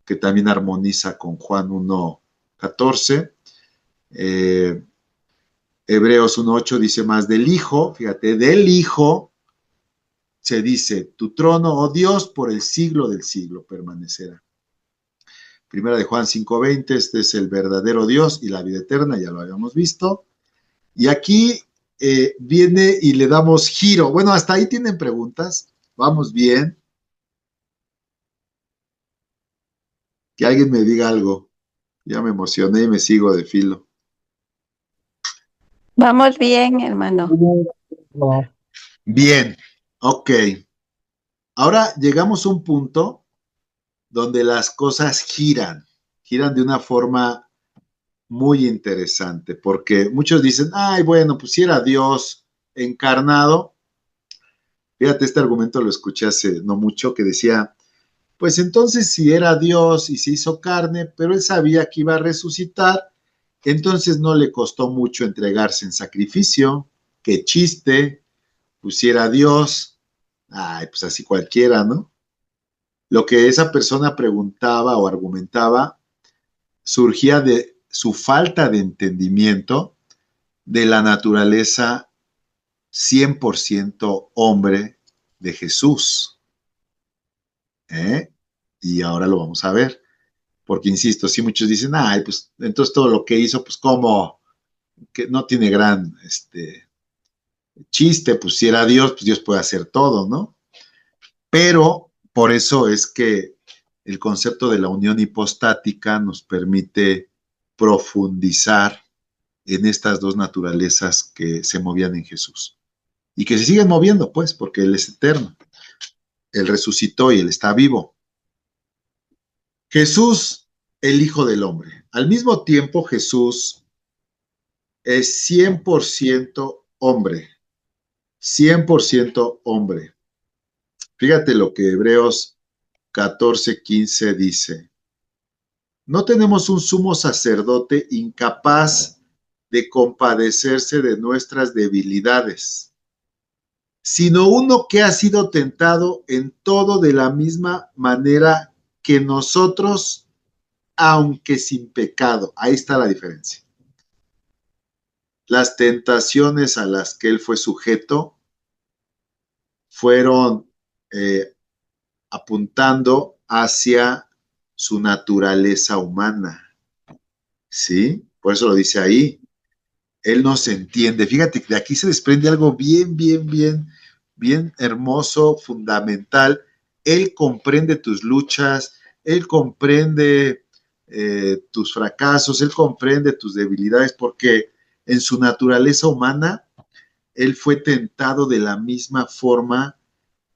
que también armoniza con Juan 1:14. Hebreos 1:8 dice más del Hijo, fíjate, del Hijo se dice, tu trono, oh Dios, por el siglo del siglo permanecerá. Primera de Juan 5:20, este es el verdadero Dios y la vida eterna, ya lo habíamos visto. Y aquí viene y le damos giro. Bueno, hasta ahí tienen preguntas. Vamos bien. Que alguien me diga algo. Ya me emocioné y me sigo de filo. Vamos bien, hermano. No. Bien, ok. Ahora llegamos a un punto donde las cosas giran de una forma muy interesante, porque muchos dicen, ay, bueno, pues si era Dios encarnado. Fíjate, este argumento lo escuché hace no mucho, que decía, pues entonces si era Dios y se hizo carne, pero él sabía que iba a resucitar, entonces no le costó mucho entregarse en sacrificio. Qué chiste, pues si era Dios, ay, pues así cualquiera, ¿no? Lo que esa persona preguntaba o argumentaba surgía de su falta de entendimiento de la naturaleza 100% hombre de Jesús. ¿Eh? Y ahora lo vamos a ver. Porque, insisto, si muchos dicen, ay, pues entonces todo lo que hizo, pues como que no tiene gran chiste, pues si era Dios, pues Dios puede hacer todo, ¿no? Pero por eso es que el concepto de la unión hipostática nos permite profundizar en estas dos naturalezas que se movían en Jesús y que se siguen moviendo, pues, porque Él es eterno. Él resucitó y Él está vivo. Jesús, el Hijo del Hombre. Al mismo tiempo, Jesús es 100% hombre, 100% hombre. Fíjate lo que Hebreos 14:15 dice. No tenemos un sumo sacerdote incapaz de compadecerse de nuestras debilidades, sino uno que ha sido tentado en todo de la misma manera que nosotros, aunque sin pecado. Ahí está la diferencia. Las tentaciones a las que él fue sujeto fueron eh, apuntando hacia su naturaleza humana, ¿sí? Por eso lo dice ahí. Él nos entiende. Fíjate que de aquí se desprende algo bien hermoso, fundamental. Él comprende tus luchas, él comprende tus fracasos, él comprende tus debilidades, porque en su naturaleza humana, él fue tentado de la misma forma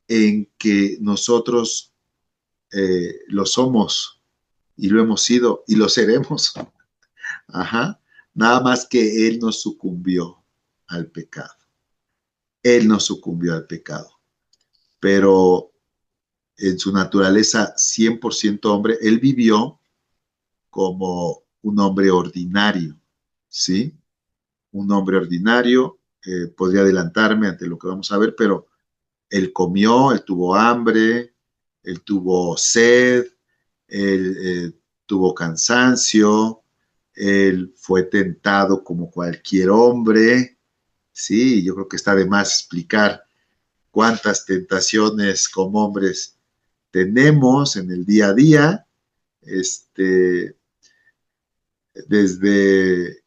en que nosotros lo somos y lo hemos sido y lo seremos. Ajá. Nada más que él no sucumbió al pecado. Él no sucumbió al pecado. Pero en su naturaleza 100% hombre, él vivió como un hombre ordinario, ¿sí? Un hombre ordinario, podría adelantarme ante lo que vamos a ver, pero él comió, él tuvo hambre, él tuvo sed, él tuvo cansancio, él fue tentado como cualquier hombre. Sí, yo creo que está de más explicar cuántas tentaciones como hombres tenemos en el día a día, este, desde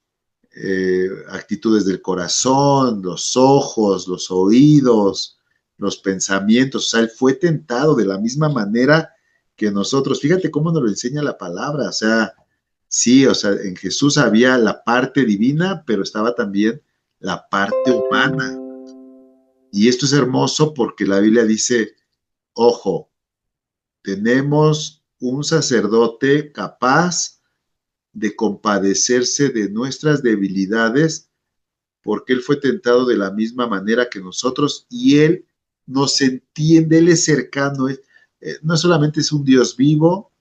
actitudes del corazón, los ojos, los oídos, los pensamientos. O sea, él fue tentado de la misma manera que nosotros. Fíjate cómo nos lo enseña la palabra. O sea, sí, o sea, en Jesús había la parte divina, pero estaba también la parte humana. Y esto es hermoso porque la Biblia dice, ojo, tenemos un sacerdote capaz de compadecerse de nuestras debilidades porque Él fue tentado de la misma manera que nosotros y Él nos entiende, Él es cercano. No solamente es un Dios vivo,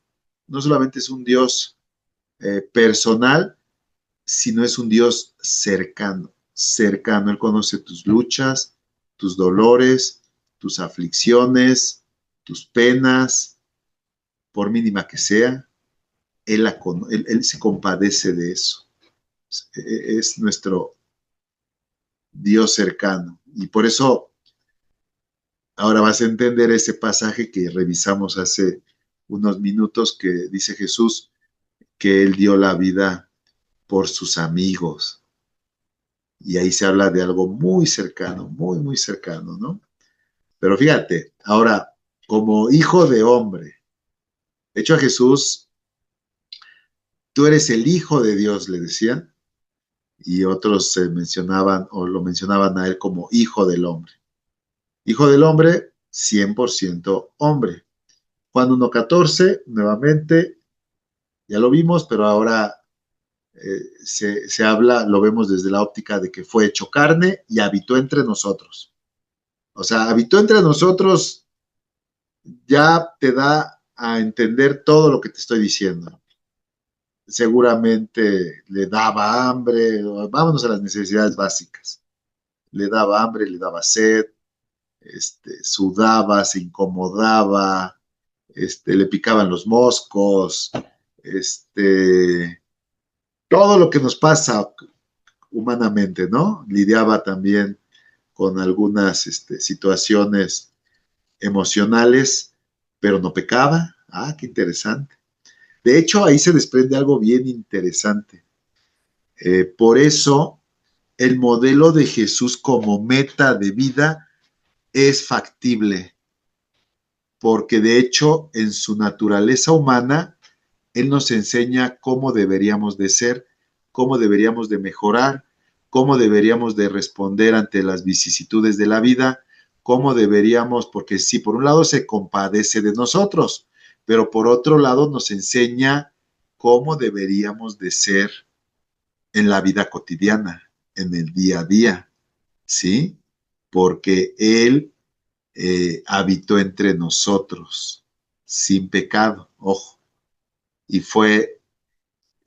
no solamente es un Dios personal, sino es un Dios cercano, cercano. Él conoce tus luchas, tus dolores, tus aflicciones, tus penas, por mínima que sea, él se compadece de eso. Es nuestro Dios cercano. Y por eso ahora vas a entender ese pasaje que revisamos hace unos minutos que dice Jesús que él dio la vida por sus amigos. Y ahí se habla de algo muy cercano, muy cercano, ¿no? Pero fíjate, ahora, como hijo de hombre, de hecho a Jesús, tú eres el hijo de Dios, le decía, y otros se mencionaban o lo mencionaban a él como hijo del hombre. Hijo del hombre, 100% hombre. Juan 1:14, nuevamente, ya lo vimos, pero ahora se habla, lo vemos desde la óptica de que fue hecho carne y habitó entre nosotros. O sea, habitó entre nosotros, ya te da a entender todo lo que te estoy diciendo. Seguramente le daba hambre, vámonos a las necesidades básicas. Le daba hambre, le daba sed, sudaba, se incomodaba, le picaban los moscos, todo lo que nos pasa humanamente, ¿no? Lidiaba también con algunas situaciones emocionales, pero no pecaba. Ah, qué interesante. De hecho, ahí se desprende algo bien interesante. Por eso, el modelo de Jesús como meta de vida es factible, porque de hecho, en su naturaleza humana, Él nos enseña cómo deberíamos de ser, cómo deberíamos de mejorar, cómo deberíamos de responder ante las vicisitudes de la vida, cómo deberíamos, porque sí, por un lado se compadece de nosotros, pero por otro lado nos enseña cómo deberíamos de ser en la vida cotidiana, en el día a día, ¿sí? Porque Él habitó entre nosotros sin pecado, ojo, y fue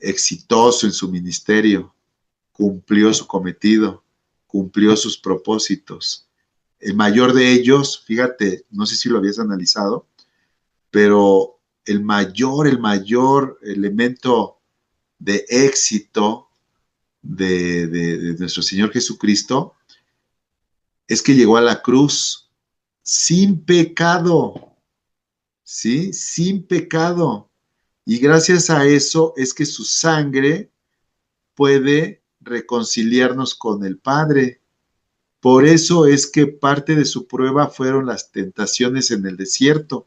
exitoso en su ministerio, cumplió su cometido, cumplió sus propósitos. El mayor de ellos, fíjate, no sé si lo habías analizado, pero el mayor elemento de éxito de nuestro Señor Jesucristo es que llegó a la cruz sin pecado, ¿sí? Sin pecado. Y gracias a eso es que su sangre puede reconciliarnos con el Padre. Por eso es que parte de su prueba fueron las tentaciones en el desierto.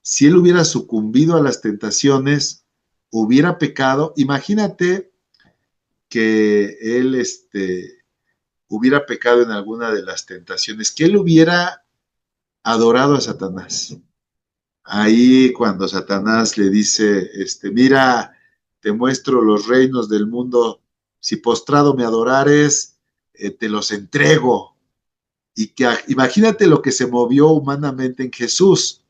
Si él hubiera sucumbido a las tentaciones, hubiera pecado. Imagínate que él hubiera pecado en alguna de las tentaciones, que él hubiera adorado a Satanás. Ahí cuando Satanás le dice, mira, te muestro los reinos del mundo, si postrado me adorares, te los entrego. Y que imagínate lo que se movió humanamente en Jesús.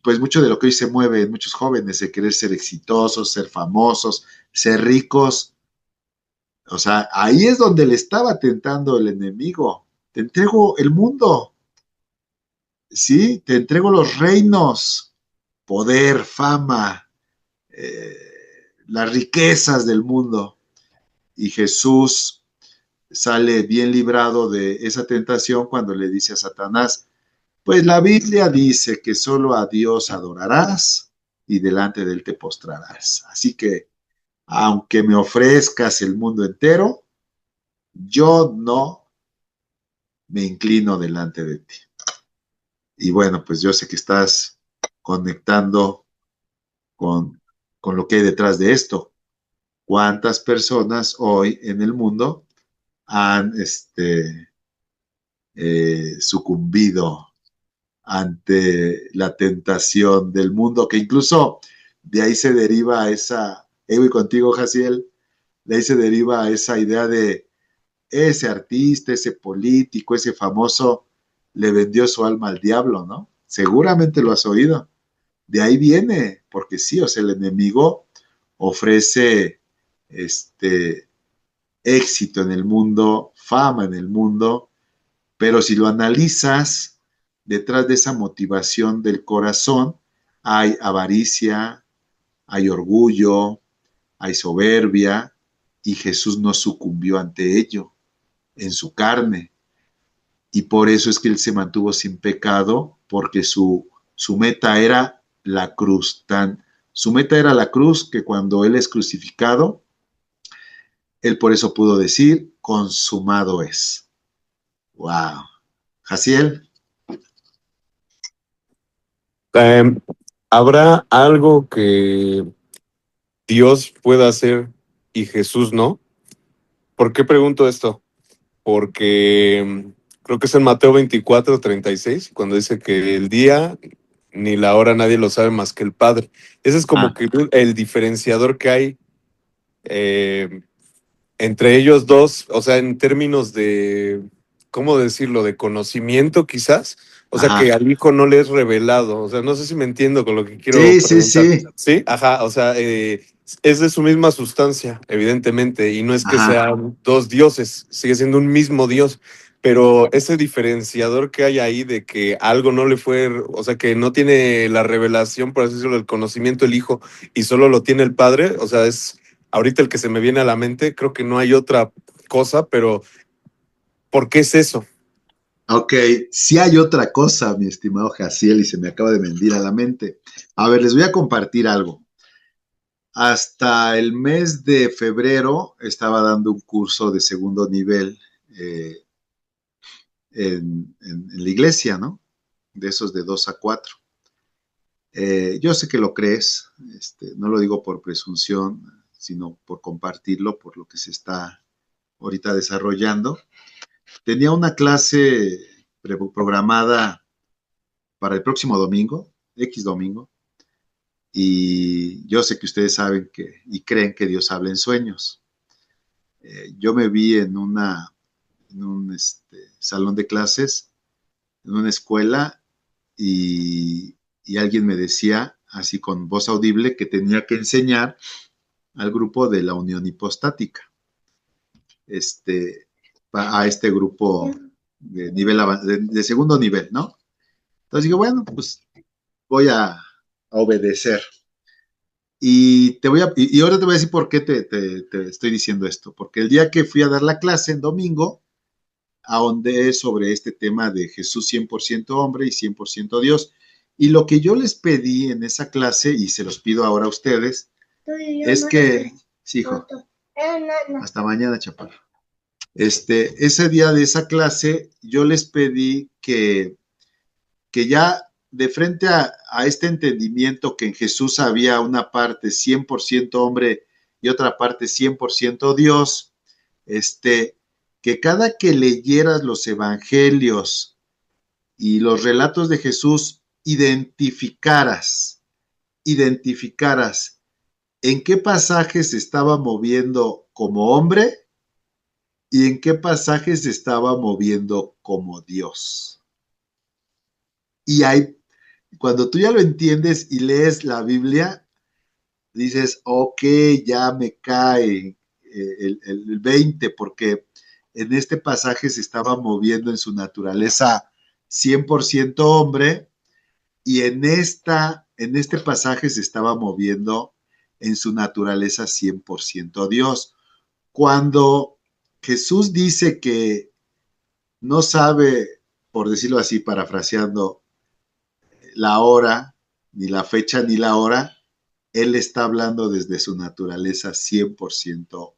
Pues mucho de lo que hoy se mueve en muchos jóvenes, de querer ser exitosos, ser famosos, ser ricos. O sea, ahí es donde le estaba tentando el enemigo. Te entrego el mundo, ¿sí? Te entrego los reinos, poder, fama, eh, las riquezas del mundo. Y Jesús sale bien librado de esa tentación cuando le dice a Satanás, pues la Biblia dice que solo a Dios adorarás y delante de él te postrarás. Así que, aunque me ofrezcas el mundo entero, yo no me inclino delante de ti. Y bueno, pues yo sé que estás conectando con, con lo que hay detrás de esto. ¿Cuántas personas hoy en el mundo han sucumbido ante la tentación del mundo? Que incluso de ahí se deriva esa, voy contigo, Jaciel, de ahí se deriva esa idea de ese artista, ese político, ese famoso, le vendió su alma al diablo, ¿no? Seguramente lo has oído. De ahí viene, porque sí, o sea, el enemigo ofrece éxito en el mundo, fama en el mundo, pero si lo analizas, detrás de esa motivación del corazón hay avaricia, hay orgullo, hay soberbia, y Jesús no sucumbió ante ello en su carne. Y por eso es que él se mantuvo sin pecado, porque su meta era la cruz. Su meta era la cruz, que cuando él es crucificado, él por eso pudo decir, consumado es. Wow. Jaciel. Em, ¿Habrá algo que Dios pueda hacer y Jesús no? ¿Por qué pregunto esto? Porque creo que es en Mateo 24:36, cuando dice que el día ni la hora nadie lo sabe más que el Padre. Ese es como Ah, que el diferenciador que hay eh, entre ellos dos, o sea, en términos de, ¿cómo decirlo?, de conocimiento quizás. O sea, que ajá. al hijo no le es revelado. O sea, no sé si me entiendo con lo que quiero Sí, sí, preguntar. sí. Sí, ajá, o sea, es de su misma sustancia, evidentemente, y no es que Ajá. sean dos dioses, sigue siendo un mismo Dios, pero ese diferenciador que hay ahí de que algo no le fue, o sea, que no tiene la revelación, por así decirlo, el conocimiento el hijo y solo lo tiene el padre, o sea, es ahorita el que se me viene a la mente, creo que no hay otra cosa, pero ¿por qué es eso? Ok, sí hay otra cosa, mi estimado Jaciel, y se me acaba de venir a la mente. A ver, les voy a compartir algo. Hasta el mes de febrero estaba dando un curso de segundo nivel eh, en la iglesia, ¿no? De esos de 2 a 4. Yo sé que lo crees, no lo digo por presunción, sino por compartirlo, por lo que se está ahorita desarrollando. Tenía una clase programada para el próximo domingo, X domingo, y yo sé que ustedes saben que y creen que Dios habla en sueños. Yo me vi en un salón de clases, en una escuela, y alguien me decía, así con voz audible, que tenía que enseñar al grupo de la unión hipostática, este, a este grupo de nivel de segundo nivel, ¿no? Entonces digo, bueno, pues voy a obedecer. Y ahora te voy a decir por qué te estoy diciendo esto. Porque el día que fui a dar la clase en domingo, ahondé sobre este tema de Jesús 100% hombre y 100% Dios. Y lo que yo les pedí en esa clase, y se los pido ahora a ustedes, es que, sí, hijo, hasta mañana, chaparro. Ese día de esa clase, yo les pedí que ya de frente a este entendimiento que en Jesús había una parte 100% hombre y otra parte 100% Dios, que cada que leyeras los evangelios y los relatos de Jesús, identificaras en qué pasajes se estaba moviendo como hombre y en qué pasajes se estaba moviendo como Dios. Y hay, cuando tú ya lo entiendes y lees la Biblia, dices, ok, ya me cae el 20, porque en este pasaje se estaba moviendo en su naturaleza 100% hombre, y en este pasaje se estaba moviendo en su naturaleza 100% Dios. Cuando Jesús dice que no sabe, por decirlo así, parafraseando, la hora, ni la fecha, ni la hora, él está hablando desde su naturaleza 100%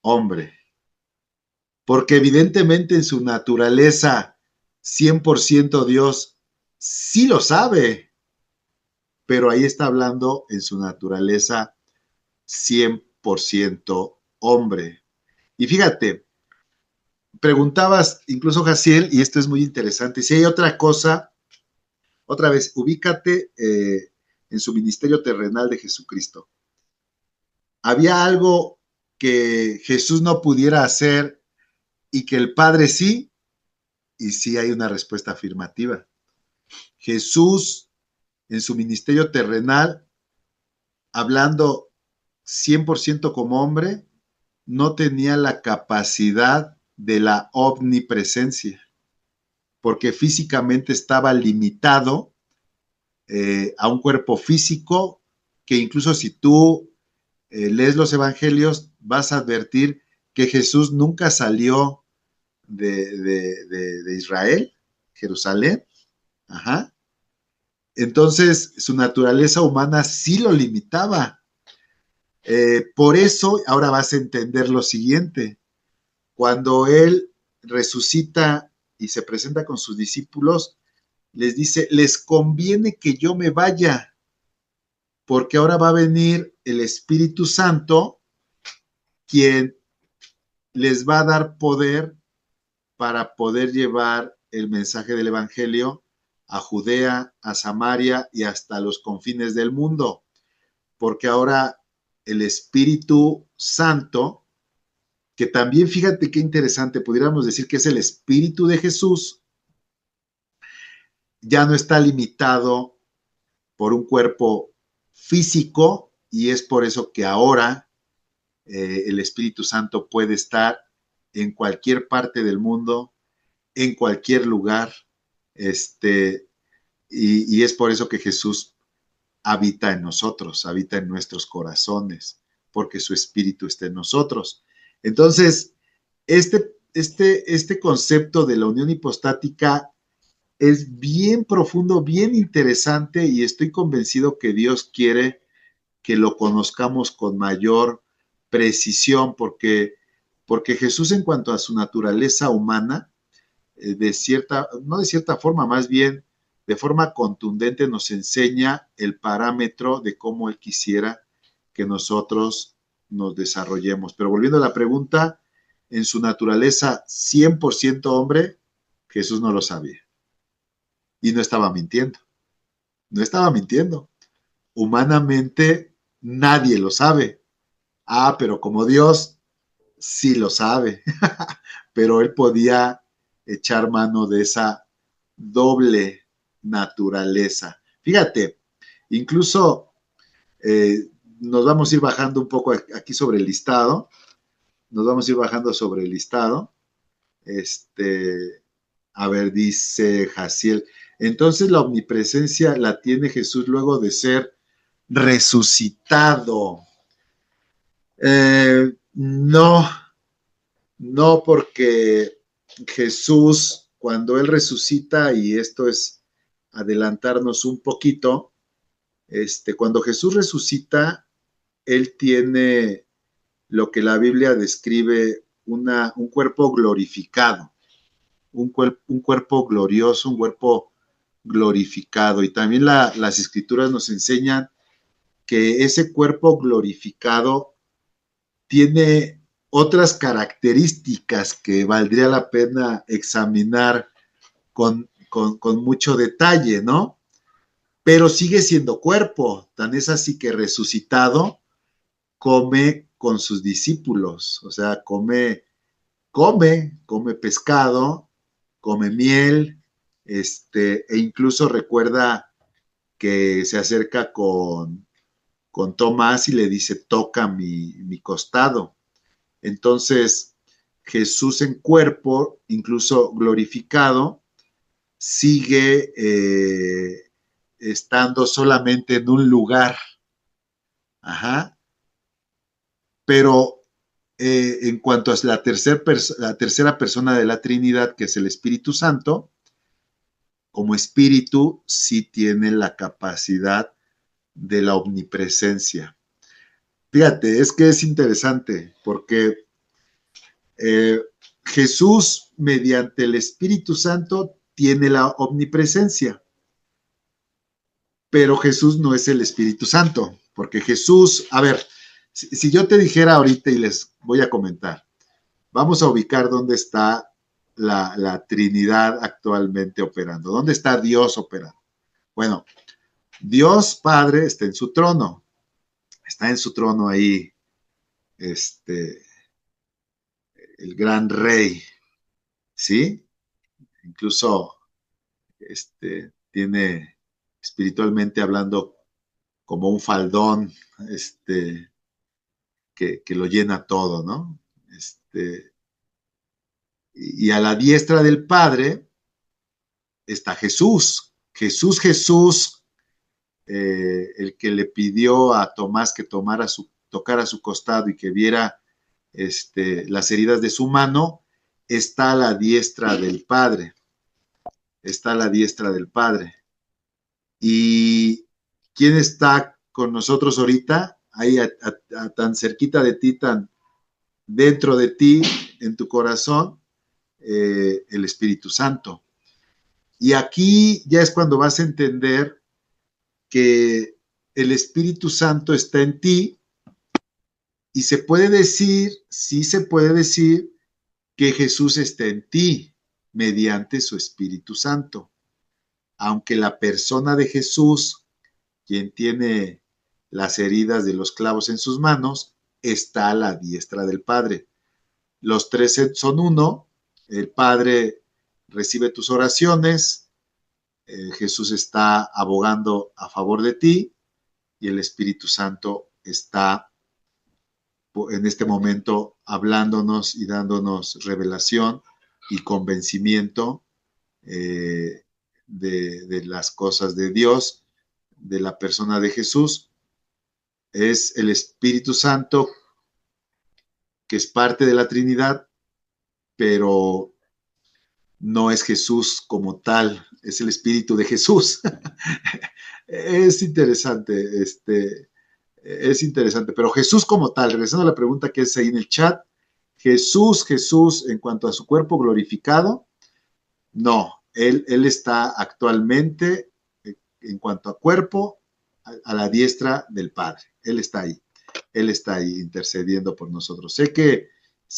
hombre. Porque evidentemente en su naturaleza 100% Dios sí lo sabe, pero ahí está hablando en su naturaleza 100% hombre. Y fíjate, preguntabas incluso Jaciel, y esto es muy interesante, si hay otra cosa, otra vez, ubícate en su ministerio terrenal de Jesucristo. ¿Había algo que Jesús no pudiera hacer y que el Padre sí? Y sí hay una respuesta afirmativa. Jesús, en su ministerio terrenal, hablando 100% como hombre, no tenía la capacidad de la omnipresencia, porque físicamente estaba limitado a un cuerpo físico que incluso si tú lees los evangelios, vas a advertir que Jesús nunca salió de Israel, Jerusalén. Ajá. Entonces, su naturaleza humana sí lo limitaba. Por eso, ahora vas a entender lo siguiente. Cuando él resucita y se presenta con sus discípulos, les dice, les conviene que yo me vaya, porque ahora va a venir el Espíritu Santo, quien les va a dar poder para poder llevar el mensaje del Evangelio a Judea, a Samaria y hasta los confines del mundo, porque ahora el Espíritu Santo, que también fíjate qué interesante, pudiéramos decir que es el Espíritu de Jesús, ya no está limitado por un cuerpo físico, y es por eso que ahora el Espíritu Santo puede estar en cualquier parte del mundo, en cualquier lugar, y es por eso que Jesús habita en nosotros, habita en nuestros corazones, porque su Espíritu está en nosotros. Entonces, este concepto de la unión hipostática es bien profundo, bien interesante, y estoy convencido que Dios quiere que lo conozcamos con mayor precisión, porque Jesús, en cuanto a su naturaleza humana, no de cierta forma, más bien de forma contundente nos enseña el parámetro de cómo Él quisiera que nosotros nos desarrollemos. Pero volviendo a la pregunta, en su naturaleza 100% hombre, Jesús no lo sabía. Y no estaba mintiendo. No estaba mintiendo. Humanamente nadie lo sabe. Pero como Dios sí lo sabe. Pero Él podía echar mano de esa doble naturaleza. Fíjate, incluso nos vamos a ir bajando un poco aquí sobre el listado. Nos vamos a ir bajando sobre el listado. A ver, dice Jaciel. Entonces la omnipresencia la tiene Jesús luego de ser resucitado. No, porque Jesús, cuando Él resucita, y esto es adelantarnos un poquito, cuando Jesús resucita, Él tiene lo que la Biblia describe un cuerpo glorificado, un cuerpo glorioso, un cuerpo glorificado. Y también las Escrituras nos enseñan que ese cuerpo glorificado tiene otras características que valdría la pena examinar con mucho detalle, ¿no? Pero sigue siendo cuerpo, tan es así que resucitado come con sus discípulos, o sea, come pescado, come miel, e incluso recuerda que se acerca con Tomás y le dice, toca mi costado. Entonces, Jesús en cuerpo, incluso glorificado, sigue estando solamente en un lugar. Ajá. Pero en cuanto a la tercera persona de la Trinidad, que es el Espíritu Santo, como espíritu sí tiene la capacidad de la omnipresencia. Fíjate, es que es interesante porque Jesús, mediante el Espíritu Santo, tiene la omnipresencia, pero Jesús no es el Espíritu Santo, porque Jesús, a ver, si yo te dijera ahorita y les voy a comentar, vamos a ubicar dónde está la Trinidad actualmente operando, dónde está Dios operando. Bueno, Dios Padre está en su trono ahí, el gran rey, ¿sí? Incluso tiene, espiritualmente hablando, como un faldón, que lo llena todo, ¿no? Y a la diestra del Padre está Jesús, el que le pidió a Tomás que tocara su costado y que viera las heridas de su mano, está a la diestra del Padre. Está a la diestra del Padre. ¿Y quién está con nosotros ahorita? Ahí tan cerquita de ti, tan dentro de ti, en tu corazón, el Espíritu Santo. Y aquí ya es cuando vas a entender que el Espíritu Santo está en ti, y se puede decir, sí se puede decir, que Jesús está en ti mediante su Espíritu Santo. Aunque la persona de Jesús, quien tiene las heridas de los clavos en sus manos, está a la diestra del Padre. Los tres son uno. El Padre recibe tus oraciones, Jesús está abogando a favor de ti y el Espíritu Santo está en este momento hablándonos y dándonos revelación y convencimiento de las cosas de Dios, de la persona de Jesús. Es el Espíritu Santo que es parte de la Trinidad, pero no es Jesús como tal, es el Espíritu de Jesús. Es interesante, es interesante, pero Jesús como tal, regresando a la pregunta que es ahí en el chat, Jesús, en cuanto a su cuerpo glorificado, no, él está actualmente, en cuanto a cuerpo, a la diestra del Padre. Él está ahí intercediendo por nosotros.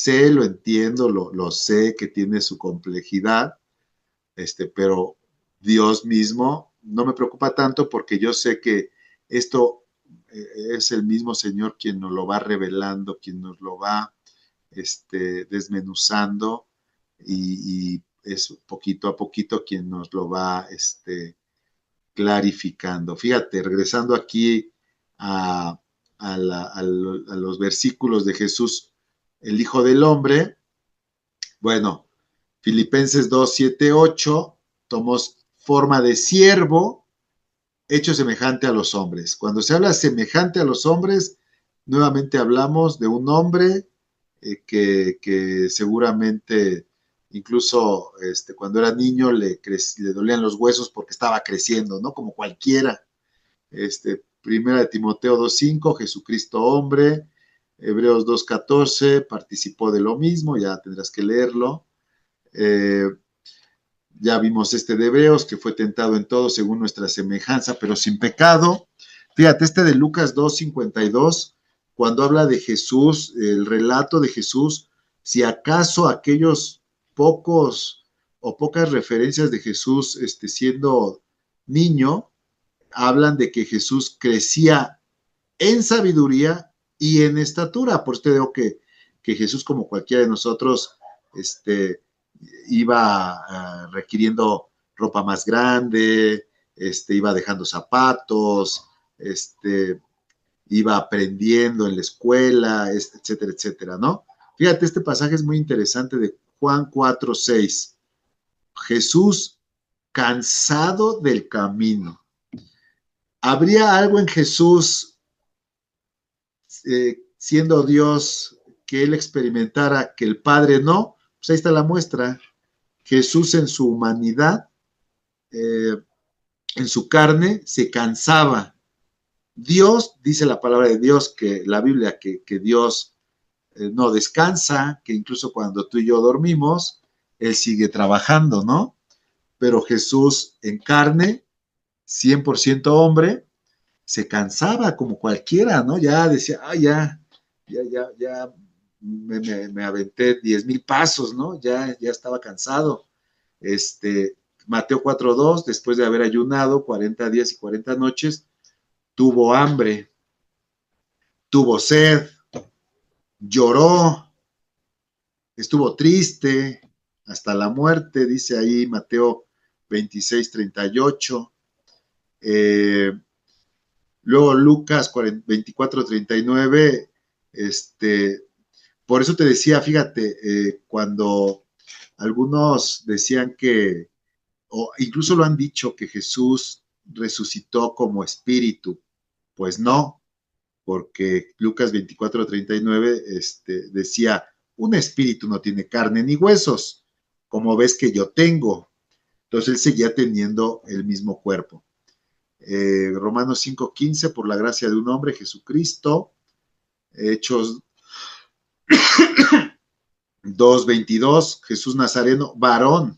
Lo entiendo, lo sé que tiene su complejidad, pero Dios mismo no me preocupa tanto porque yo sé que esto es el mismo Señor quien nos lo va revelando, quien nos lo va desmenuzando y es poquito a poquito quien nos lo va clarificando. Fíjate, regresando aquí a los versículos de Jesús, el Hijo del Hombre, bueno, Filipenses 2, 7, 8, tomó forma de siervo, hecho semejante a los hombres. Cuando se habla semejante a los hombres, nuevamente hablamos de un hombre que seguramente incluso cuando era niño le dolían los huesos porque estaba creciendo, ¿no? Como cualquiera. Primera de Timoteo 2:5, Jesucristo hombre. Hebreos 2:14, participó de lo mismo, ya tendrás que leerlo. Ya vimos de Hebreos, que fue tentado en todo según nuestra semejanza, pero sin pecado. Fíjate, de Lucas 2:52, cuando habla de Jesús, el relato de Jesús, si acaso aquellos pocos o pocas referencias de Jesús siendo niño, hablan de que Jesús crecía en sabiduría y en estatura. Por eso te digo que Jesús, como cualquiera de nosotros, iba requiriendo ropa más grande, iba dejando zapatos, iba aprendiendo en la escuela, etcétera, etcétera, ¿no? Fíjate, este pasaje es muy interesante de Juan 4:6. Jesús cansado del camino. ¿Habría algo en Jesús, siendo Dios, que él experimentara que el Padre no? Pues ahí está la muestra. Jesús en su humanidad, en su carne, se cansaba. Dios, dice la palabra de Dios, que la Biblia, que Dios no descansa, que incluso cuando tú y yo dormimos, Él sigue trabajando, ¿no? Pero Jesús en carne, 100% hombre, se cansaba como cualquiera, ¿no? Ya decía, ya me aventé 10,000 pasos, ¿no? Ya estaba cansado. Mateo 4:2, después de haber ayunado 40 días y 40 noches, tuvo hambre, tuvo sed, lloró, estuvo triste hasta la muerte, dice ahí Mateo 26:38. Luego Lucas 24:39, por eso te decía, fíjate, cuando algunos decían que, o incluso lo han dicho, que Jesús resucitó como espíritu, pues no, porque Lucas 24:39 decía, un espíritu no tiene carne ni huesos, como ves que yo tengo. Entonces él seguía teniendo el mismo cuerpo. Romanos 5:15, por la gracia de un hombre, Jesucristo. Hechos 2:22, Jesús Nazareno, varón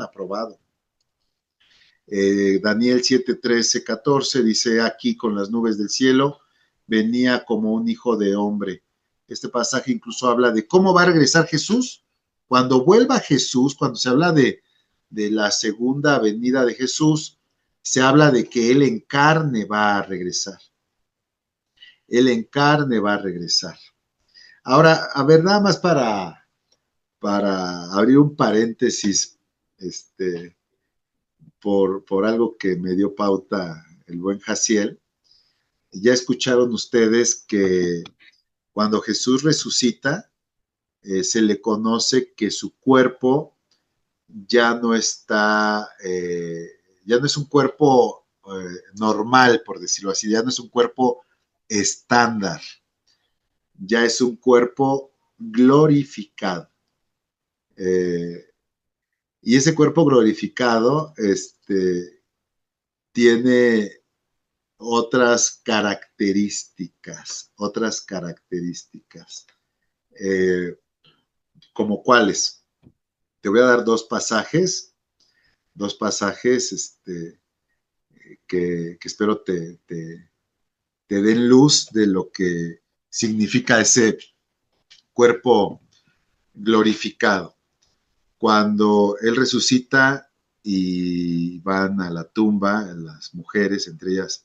aprobado. Daniel 7:13-14 dice, aquí con las nubes del cielo venía como un hijo de hombre. Este pasaje incluso habla de cómo va a regresar Jesús. Cuando vuelva Jesús, cuando se habla de la segunda venida de Jesús, se habla de que Él en carne va a regresar. Él en carne va a regresar. Ahora, a ver, nada más para abrir un paréntesis, por algo que me dio pauta el buen Jaciel. Ya escucharon ustedes que cuando Jesús resucita, se le conoce que su cuerpo ya no está, ya no es un cuerpo normal, por decirlo así, ya no es un cuerpo estándar, ya es un cuerpo glorificado. Y ese cuerpo glorificado tiene otras características, ¿como cuáles? Te voy a dar dos pasajes que espero te den luz de lo que significa ese cuerpo glorificado. Cuando Él resucita y van a la tumba, las mujeres, entre ellas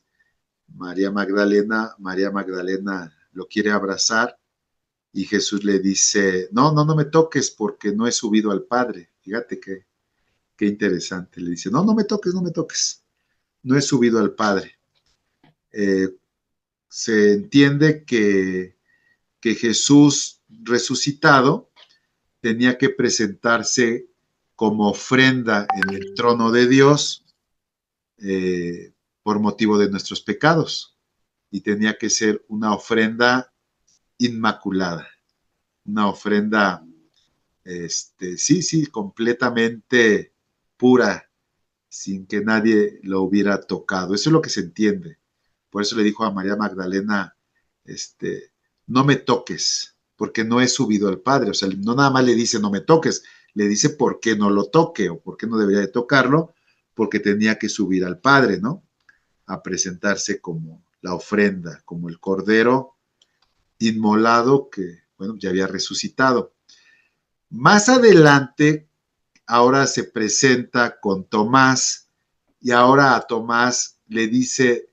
María Magdalena lo quiere abrazar y Jesús le dice, no me toques porque no he subido al Padre. Fíjate qué interesante. Le dice, no me toques, no he subido al Padre. Se entiende que Jesús resucitado tenía que presentarse como ofrenda en el trono de Dios por motivo de nuestros pecados. Y tenía que ser una ofrenda inmaculada, una ofrenda, completamente pura, sin que nadie lo hubiera tocado. Eso es lo que se entiende. Por eso le dijo a María Magdalena, no me toques, porque no he subido al Padre. O sea, no nada más le dice no me toques, le dice por qué no lo toque o por qué no debería de tocarlo, porque tenía que subir al Padre, ¿no? A presentarse como la ofrenda, como el cordero inmolado que, bueno, ya había resucitado. Más adelante, ahora se presenta con Tomás y ahora a Tomás le dice,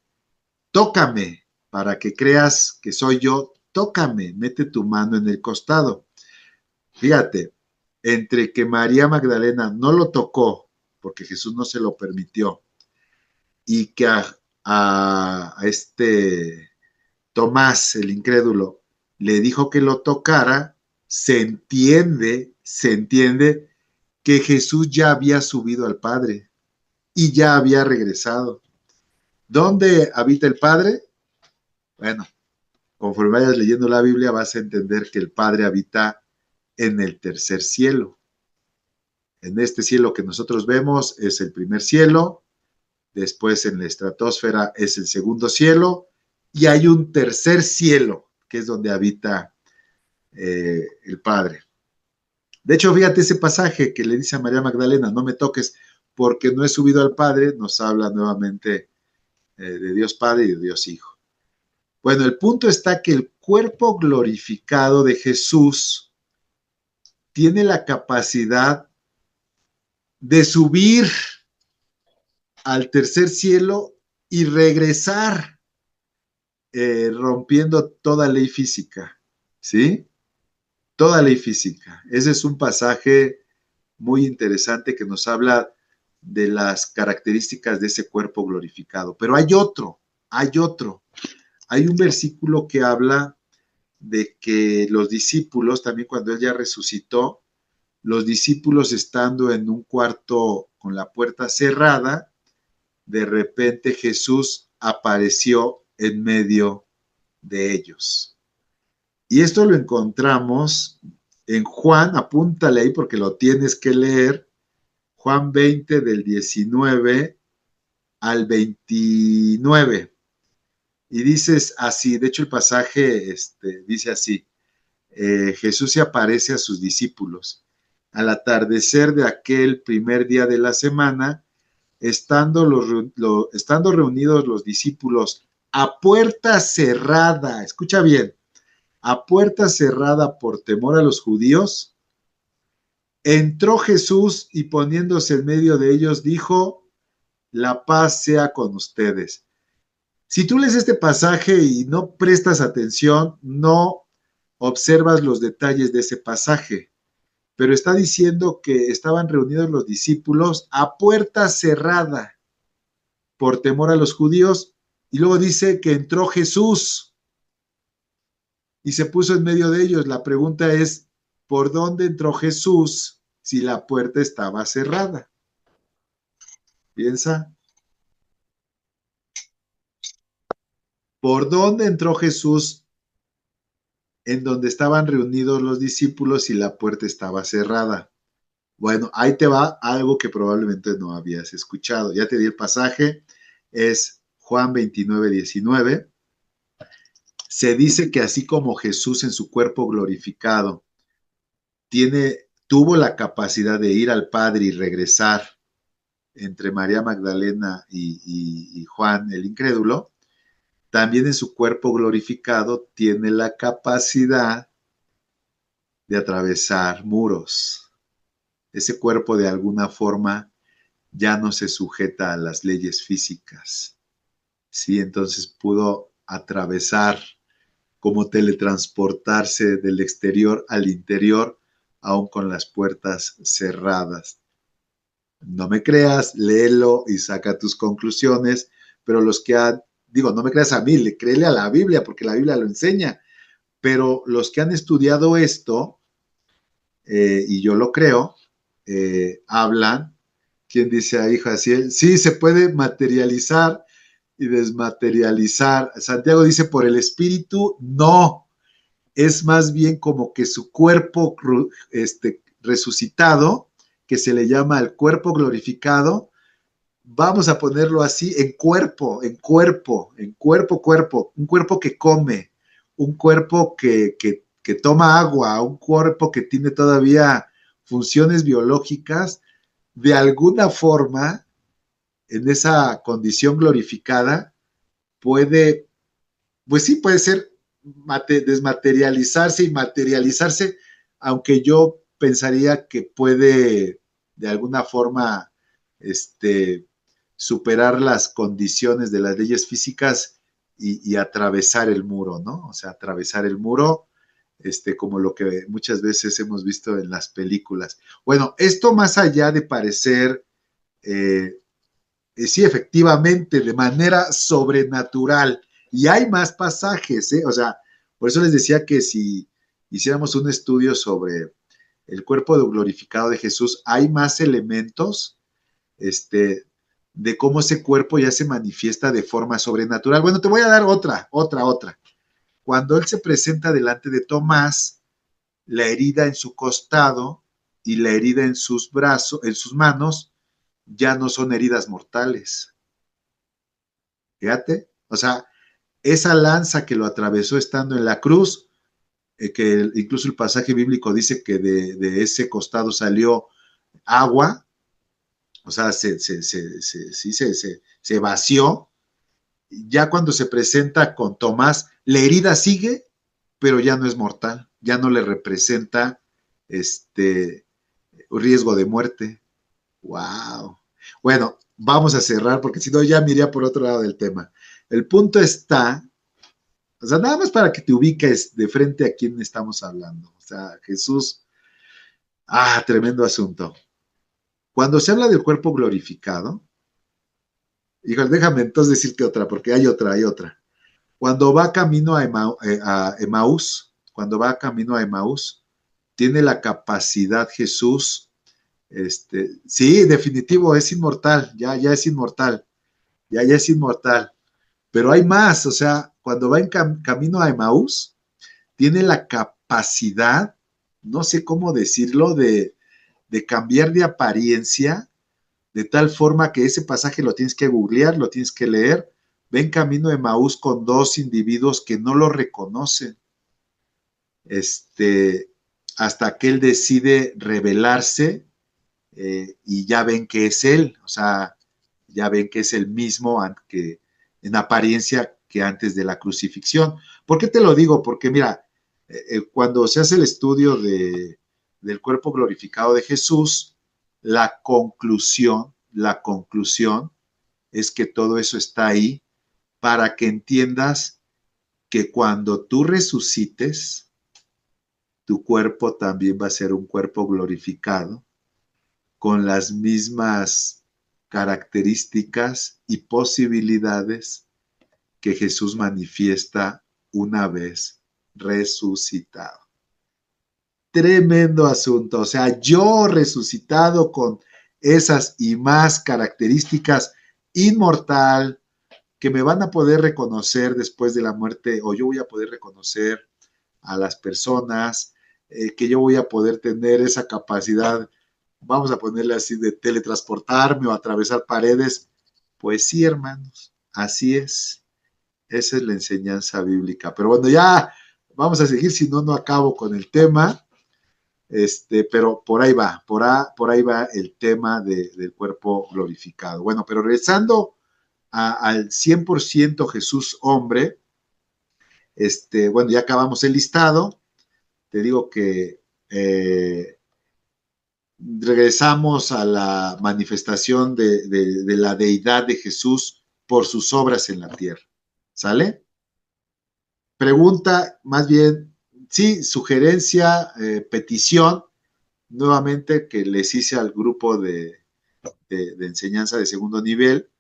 tócame para que creas que soy yo, tócame, mete tu mano en el costado. Fíjate, entre que María Magdalena no lo tocó, porque Jesús no se lo permitió, y que a Tomás, el incrédulo, le dijo que lo tocara, se entiende que Jesús ya había subido al Padre y ya había regresado. ¿Dónde habita el Padre? Bueno, conforme vayas leyendo la Biblia vas a entender que el Padre habita en el tercer cielo. En este cielo que nosotros vemos es el primer cielo, después en la estratosfera es el segundo cielo, y hay un tercer cielo, que es donde habita el Padre. De hecho, fíjate ese pasaje que le dice a María Magdalena, no me toques porque no he subido al Padre, nos habla nuevamente de Dios Padre y de Dios Hijo. Bueno, el punto está que el cuerpo glorificado de Jesús tiene la capacidad de subir al tercer cielo y regresar rompiendo toda ley física, ¿sí? Toda ley física. Ese es un pasaje muy interesante que nos habla de las características de ese cuerpo glorificado. Pero hay otro. Hay un versículo que habla de que los discípulos, también cuando Él ya resucitó, los discípulos estando en un cuarto con la puerta cerrada, de repente Jesús apareció en medio de ellos. Y esto lo encontramos en Juan, apúntale ahí porque lo tienes que leer, Juan 20 del 19 al 29. Y dices así, de hecho el pasaje dice así, Jesús se aparece a sus discípulos. Al atardecer de aquel primer día de la semana, estando reunidos los discípulos a puerta cerrada, escucha bien, a puerta cerrada por temor a los judíos, Entró Jesús y poniéndose en medio de ellos dijo, la paz sea con ustedes. Si tú lees este pasaje y no prestas atención, no observas los detalles de ese pasaje, pero está diciendo que estaban reunidos los discípulos a puerta cerrada por temor a los judíos, y luego dice que entró Jesús y se puso en medio de ellos. La pregunta es, ¿por dónde entró Jesús si la puerta estaba cerrada? Piensa. ¿Por dónde entró Jesús en donde estaban reunidos los discípulos y la puerta estaba cerrada? Bueno, ahí te va algo que probablemente no habías escuchado. Ya te di el pasaje, es Juan 29:19. Se dice que así como Jesús en su cuerpo glorificado tuvo la capacidad de ir al Padre y regresar entre María Magdalena y Juan el incrédulo, también en su cuerpo glorificado tiene la capacidad de atravesar muros. Ese cuerpo de alguna forma ya no se sujeta a las leyes físicas. Sí, entonces pudo atravesar, como teletransportarse del exterior al interior, aún con las puertas cerradas. No me creas, léelo y saca tus conclusiones, pero los que han, digo, no me creas a mí, créele a la Biblia, porque la Biblia lo enseña, pero los que han estudiado esto, y yo lo creo, hablan, ¿quién dice ahí, Jaciel? Sí, se puede materializar y desmaterializar. Santiago dice, por el Espíritu, no, es más bien como que su cuerpo resucitado, que se le llama el cuerpo glorificado, vamos a ponerlo así, en cuerpo, un cuerpo que come, un cuerpo que toma agua, un cuerpo que tiene todavía funciones biológicas, de alguna forma, en esa condición glorificada, puede, pues sí, puede ser desmaterializarse y materializarse, aunque yo pensaría que puede de alguna forma superar las condiciones de las leyes físicas y atravesar el muro, ¿no? O sea, atravesar el muro, como lo que muchas veces hemos visto en las películas. Bueno, esto más allá de parecer, sí, efectivamente, de manera sobrenatural, y hay más pasajes, o sea, por eso les decía que si hiciéramos un estudio sobre el cuerpo glorificado de Jesús, hay más elementos, de cómo ese cuerpo ya se manifiesta de forma sobrenatural. Bueno, te voy a dar otra. Cuando él se presenta delante de Tomás, la herida en su costado y la herida en sus brazos, en sus manos, ya no son heridas mortales. Fíjate, o sea, esa lanza que lo atravesó estando en la cruz, que incluso el pasaje bíblico dice que de ese costado salió agua, o sea, se vació. Ya cuando se presenta con Tomás, la herida sigue, pero ya no es mortal, ya no le representa riesgo de muerte. Wow. Bueno, vamos a cerrar porque si no ya me iría por otro lado del tema. El punto está, o sea, nada más para que te ubiques de frente a quién estamos hablando. O sea, Jesús, tremendo asunto. Cuando se habla del cuerpo glorificado, híjole, déjame entonces decirte otra, porque hay otra. Cuando va camino a Emaús, tiene la capacidad Jesús, sí, definitivo, es inmortal, ya es inmortal, ya es inmortal, pero hay más, o sea, cuando va en camino a Emaús, tiene la capacidad, no sé cómo decirlo, de cambiar de apariencia, de tal forma que ese pasaje lo tienes que googlear, lo tienes que leer. Va en camino de Emaús con dos individuos que no lo reconocen, hasta que él decide revelarse, y ya ven que es él, o sea, ya ven que es el mismo que, en apariencia, que antes de la crucifixión. ¿Por qué te lo digo? Porque mira, cuando se hace el estudio del cuerpo glorificado de Jesús, la conclusión es que todo eso está ahí para que entiendas que cuando tú resucites, tu cuerpo también va a ser un cuerpo glorificado, con las mismas características y posibilidades que Jesús manifiesta una vez resucitado. Tremendo asunto, o sea, yo resucitado con esas y más características, inmortal, que me van a poder reconocer después de la muerte, o yo voy a poder reconocer a las personas, que yo voy a poder tener esa capacidad, vamos a ponerle así, de teletransportarme o atravesar paredes. Pues sí, hermanos, así es. Esa es la enseñanza bíblica. Pero bueno, ya vamos a seguir, si no, no acabo con el tema. Pero por ahí va, por ahí va el tema del cuerpo glorificado. Bueno, pero regresando al 100% Jesús hombre, bueno, ya acabamos el listado. Te digo que regresamos a la manifestación de la deidad de Jesús por sus obras en la tierra. ¿Sale? Pregunta, más bien, sí, sugerencia, petición, nuevamente que les hice al grupo de enseñanza de segundo nivel.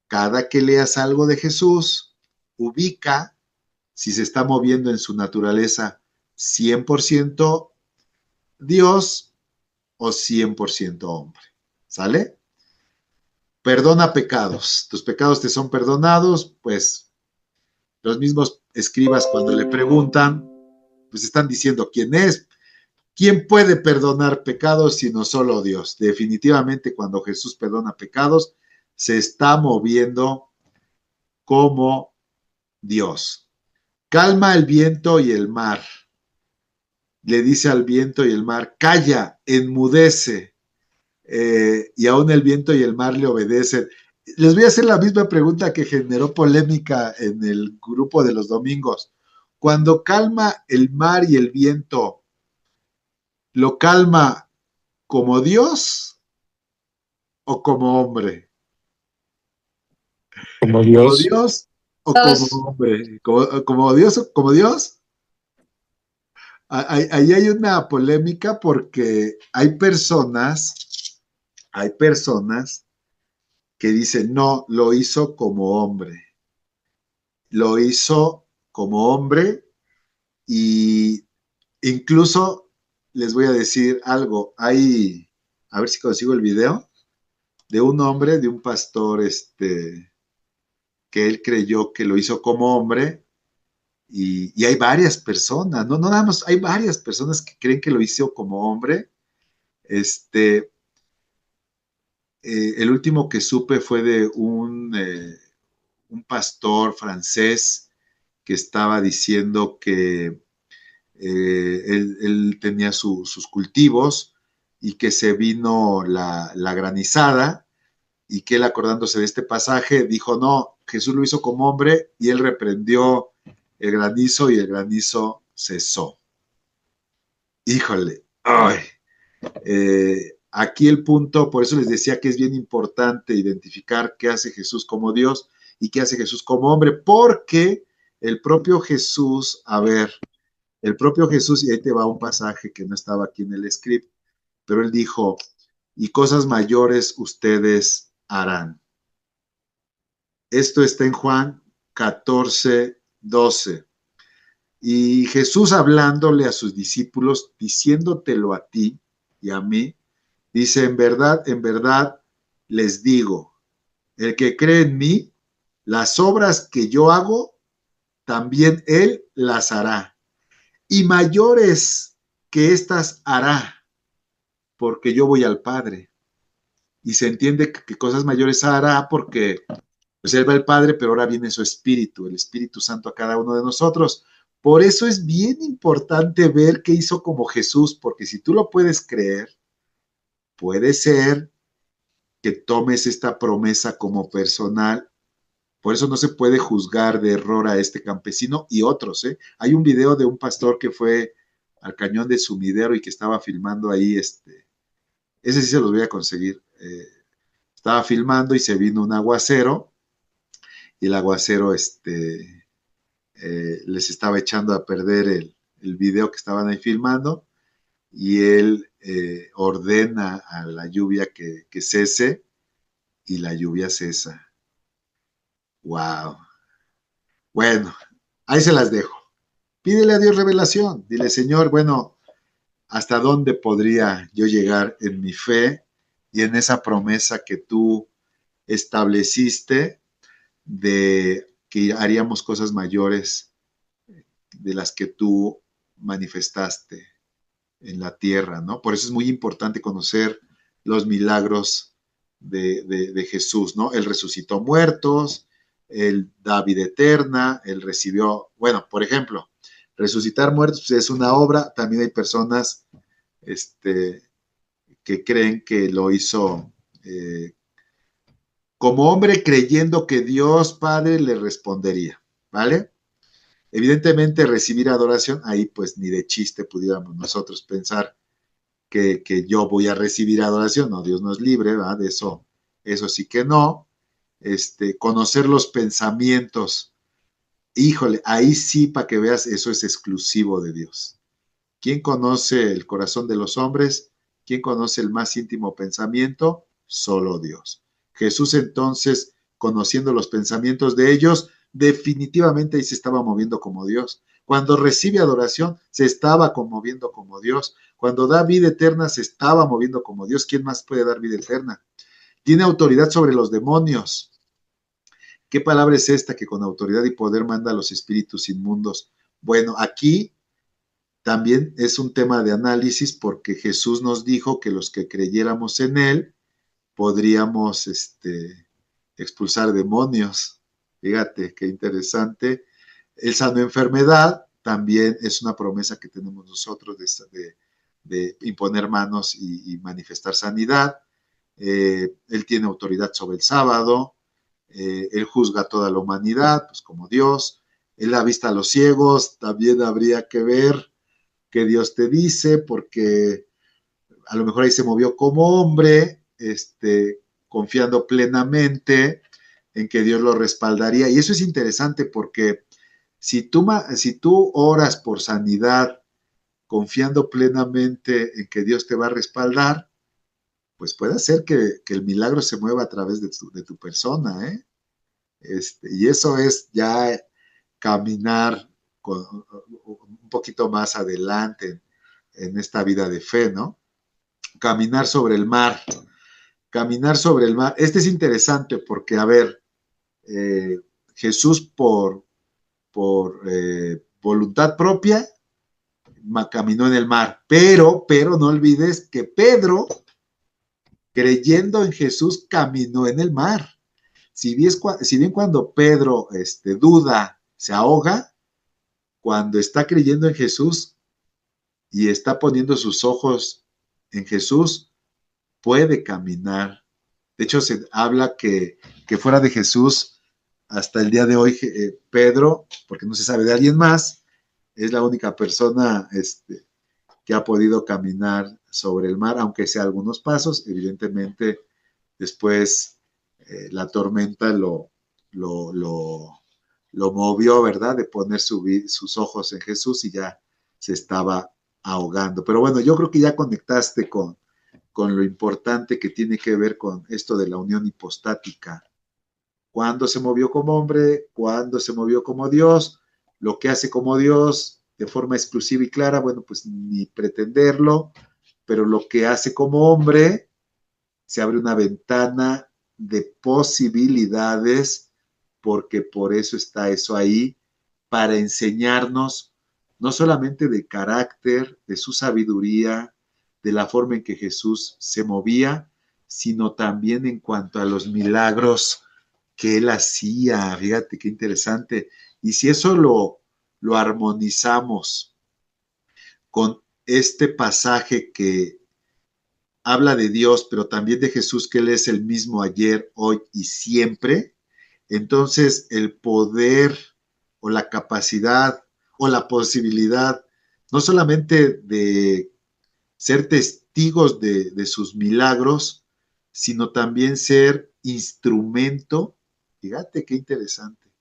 Cada que leas algo de Jesús, ubica si se está moviendo en su naturaleza 100% Dios o 100% hombre. ¿Sale? Perdona pecados. Tus pecados te son perdonados, pues los mismos escribas cuando le preguntan, pues están diciendo quién es. ¿Quién puede perdonar pecados sino solo Dios? Definitivamente cuando Jesús perdona pecados, se está moviendo como Dios. Calma el viento y el mar. Le dice al viento y el mar, calla, enmudece. Y aún el viento y el mar le obedecen. Les voy a hacer la misma pregunta que generó polémica en el grupo de los domingos. Cuando calma el mar y el viento, ¿lo calma como Dios o como hombre? Como ¿Como Dios. Dios o como Dos. hombre? ¿Como Dios? ¿Como Dios? Ahí hay una polémica porque hay personas que dicen, no, lo hizo como hombre. Lo hizo como hombre y incluso les voy a decir algo. A ver si consigo el video de un hombre, de un pastor, que él creyó que lo hizo como hombre y hay varias personas, no nada más, hay varias personas que creen que lo hizo como hombre. El último que supe fue de un pastor francés que estaba diciendo que él tenía sus cultivos y que se vino la granizada y que él, acordándose de este pasaje, dijo, no, Jesús lo hizo como hombre y él reprendió el granizo y el granizo cesó. Híjole, ay, aquí el punto, por eso les decía que es bien importante identificar qué hace Jesús como Dios y qué hace Jesús como hombre, porque el propio Jesús, a ver, el propio Jesús, y ahí te va un pasaje que no estaba aquí en el script, pero él dijo, y cosas mayores ustedes harán. Esto está en Juan 14:12. Y Jesús hablándole a sus discípulos, diciéndotelo a ti y a mí, dice, en verdad les digo, el que cree en mí, las obras que yo hago, también él las hará. Y mayores que estas hará, porque yo voy al Padre. Y se entiende que cosas mayores hará porque pues él va al Padre, pero ahora viene su Espíritu, el Espíritu Santo a cada uno de nosotros. Por eso es bien importante ver qué hizo como Jesús, porque si tú lo puedes creer, puede ser que tomes esta promesa como personal. Por eso no se puede juzgar de error a este campesino y otros. Hay un video de un pastor que fue al cañón de Sumidero y que estaba filmando ahí, ese sí se los voy a conseguir. Estaba filmando y se vino un aguacero y el aguacero les estaba echando a perder el video que estaban ahí filmando y él ordena a la lluvia que cese y la lluvia cesa. ¡Wow! Bueno, ahí se las dejo. Pídele a Dios revelación. Dile, Señor, bueno, ¿hasta dónde podría yo llegar en mi fe y en esa promesa que tú estableciste de que haríamos cosas mayores de las que tú manifestaste en la tierra, ¿no? Por eso es muy importante conocer los milagros de Jesús, ¿no? Él resucitó muertos, él da vida eterna, él recibió, bueno, por ejemplo, resucitar muertos pues, es una obra, también hay personas que creen que lo hizo como hombre creyendo que Dios Padre le respondería, ¿vale? Evidentemente recibir adoración, ahí pues ni de chiste pudiéramos nosotros pensar que yo voy a recibir adoración, no, Dios nos libre, ¿verdad? De eso sí que no. Conocer los pensamientos, híjole, ahí sí para que veas, eso es exclusivo de Dios. ¿Quién conoce el corazón de los hombres? ¿Quién conoce el más íntimo pensamiento? Solo Dios. Jesús entonces, conociendo los pensamientos de ellos, definitivamente ahí se estaba moviendo como Dios. Cuando recibe adoración, se estaba conmoviendo como Dios. Cuando da vida eterna, se estaba moviendo como Dios. ¿Quién más puede dar vida eterna? Tiene autoridad sobre los demonios. ¿Qué palabra es esta que con autoridad y poder manda a los espíritus inmundos? Bueno, aquí también es un tema de análisis porque Jesús nos dijo que los que creyéramos en Él podríamos expulsar demonios. Fíjate, qué interesante. Él sanó enfermedad, también es una promesa que tenemos nosotros de imponer manos y manifestar sanidad. Él tiene autoridad sobre el sábado. Él juzga a toda la humanidad, pues como Dios. Él da vista a los ciegos, también habría que ver qué Dios te dice, porque a lo mejor ahí se movió como hombre, confiando plenamente en que Dios lo respaldaría. Y eso es interesante porque si tú oras por sanidad confiando plenamente en que Dios te va a respaldar, pues puede ser que el milagro se mueva a través de tu persona, ¿eh? Y eso es ya caminar un poquito más adelante en esta vida de fe, ¿no? Caminar sobre el mar. Caminar sobre el mar. Este es interesante porque, a ver, Jesús por voluntad propia caminó en el mar, pero no olvides que Pedro, creyendo en Jesús, caminó en el mar. Si bien cuando Pedro duda, se ahoga, cuando está creyendo en Jesús y está poniendo sus ojos en Jesús, puede caminar. De hecho, se habla que fuera de Jesús, hasta el día de hoy, Pedro, porque no se sabe de alguien más, es la única persona que ha podido caminar sobre el mar, aunque sea algunos pasos. Evidentemente, después la tormenta lo movió, ¿verdad? De poner sus ojos en Jesús y ya se estaba ahogando. Pero bueno, yo creo que ya conectaste con lo importante que tiene que ver con esto de la unión hipostática. Cuándo se movió como hombre, cuándo se movió como Dios, lo que hace como Dios de forma exclusiva y clara, bueno, pues ni pretenderlo, pero lo que hace como hombre, se abre una ventana de posibilidades, porque por eso está eso ahí, para enseñarnos no solamente de carácter, de su sabiduría, de la forma en que Jesús se movía, sino también en cuanto a los milagros que él hacía. Fíjate qué interesante. Y si eso lo armonizamos con este pasaje que habla de Dios, pero también de Jesús, que Él es el mismo ayer, hoy y siempre, entonces el poder o la capacidad o la posibilidad no solamente de ser testigos de sus milagros, sino también ser instrumento, fíjate qué interesante,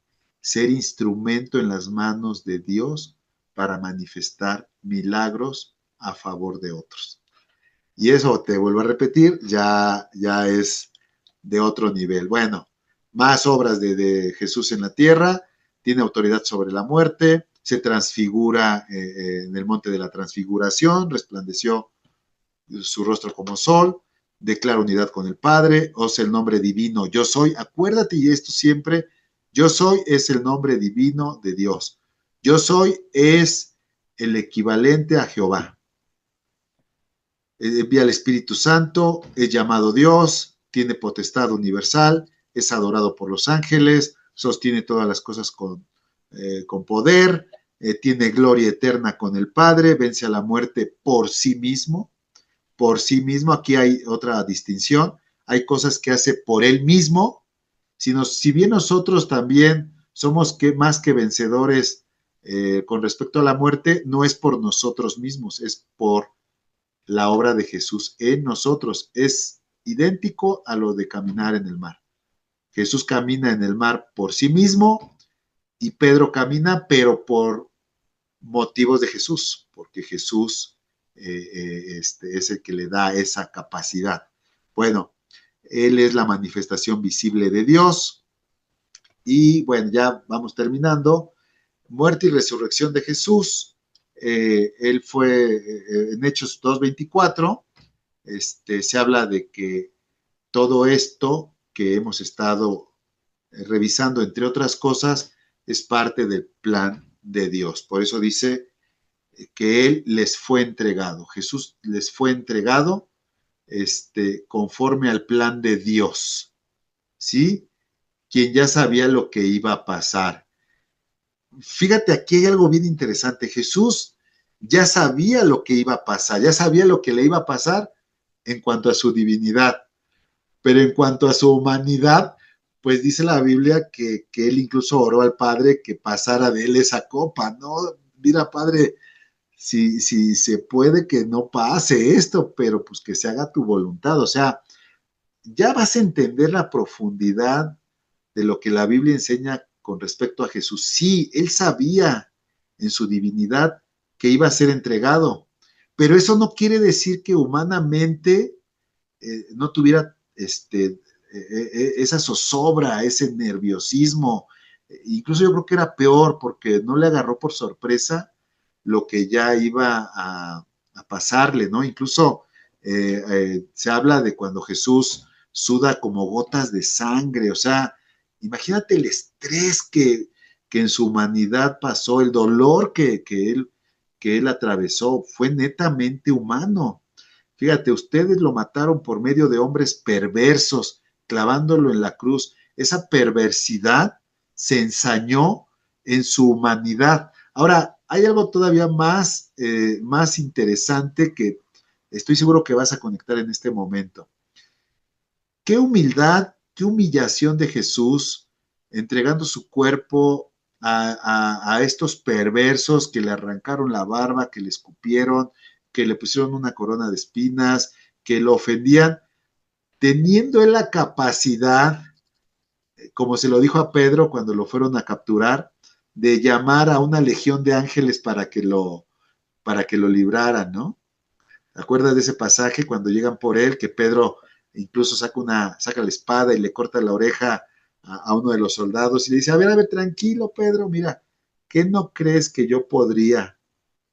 ser instrumento en las manos de Dios para manifestar milagros a favor de otros. Y eso, te vuelvo a repetir, ya es de otro nivel. Bueno, más obras de Jesús en la tierra, tiene autoridad sobre la muerte, se transfigura en el monte de la transfiguración, resplandeció su rostro como sol, declara unidad con el Padre, osa el nombre divino, yo soy, acuérdate y esto siempre, yo soy es el nombre divino de Dios. Yo soy es el equivalente a Jehová. Envía al Espíritu Santo, es llamado Dios, tiene potestad universal, es adorado por los ángeles, sostiene todas las cosas con poder, tiene gloria eterna con el Padre, vence a la muerte por sí mismo. Por sí mismo, aquí hay otra distinción, hay cosas que hace por él mismo, si bien nosotros también somos más que vencedores con respecto a la muerte, no es por nosotros mismos, es por la obra de Jesús en nosotros. Es idéntico a lo de caminar en el mar. Jesús camina en el mar por sí mismo y Pedro camina, pero por motivos de Jesús, porque Jesús es el que le da esa capacidad. Bueno, Él es la manifestación visible de Dios. Y bueno, ya vamos terminando. Muerte y resurrección de Jesús. Él fue en Hechos 2:24, se habla de que todo esto que hemos estado revisando, entre otras cosas, es parte del plan de Dios. Por eso dice que Él les fue entregado. Jesús les fue entregado conforme al plan de Dios, ¿sí? Quien ya sabía lo que iba a pasar. Fíjate, aquí hay algo bien interesante. Jesús ya sabía lo que iba a pasar, ya sabía lo que le iba a pasar en cuanto a su divinidad, pero en cuanto a su humanidad, pues dice la Biblia que él incluso oró al Padre que pasara de él esa copa, ¿no? Mira, Padre, si se puede que no pase esto, pero pues que se haga tu voluntad. O sea, ya vas a entender la profundidad de lo que la Biblia enseña con respecto a Jesús. Sí, él sabía en su divinidad que iba a ser entregado, pero eso no quiere decir que humanamente no tuviera esa zozobra, ese nerviosismo. Incluso yo creo que era peor porque no le agarró por sorpresa lo que ya iba a pasarle, ¿no? Incluso se habla de cuando Jesús suda como gotas de sangre, o sea, imagínate el estrés que en su humanidad pasó, el dolor que él atravesó, fue netamente humano. Fíjate, ustedes lo mataron por medio de hombres perversos, clavándolo en la cruz. Esa perversidad se ensañó en su humanidad. Ahora, hay algo todavía más interesante que estoy seguro que vas a conectar en este momento. Qué humildad, qué humillación de Jesús entregando su cuerpo a estos perversos que le arrancaron la barba, que le escupieron, que le pusieron una corona de espinas, que lo ofendían, teniendo él la capacidad, como se lo dijo a Pedro cuando lo fueron a capturar, de llamar a una legión de ángeles para que lo libraran, ¿no? ¿Te acuerdas de ese pasaje cuando llegan por él, que Pedro incluso saca la espada y le corta la oreja a uno de los soldados y le dice, a ver, tranquilo, Pedro, mira, ¿qué no crees que yo podría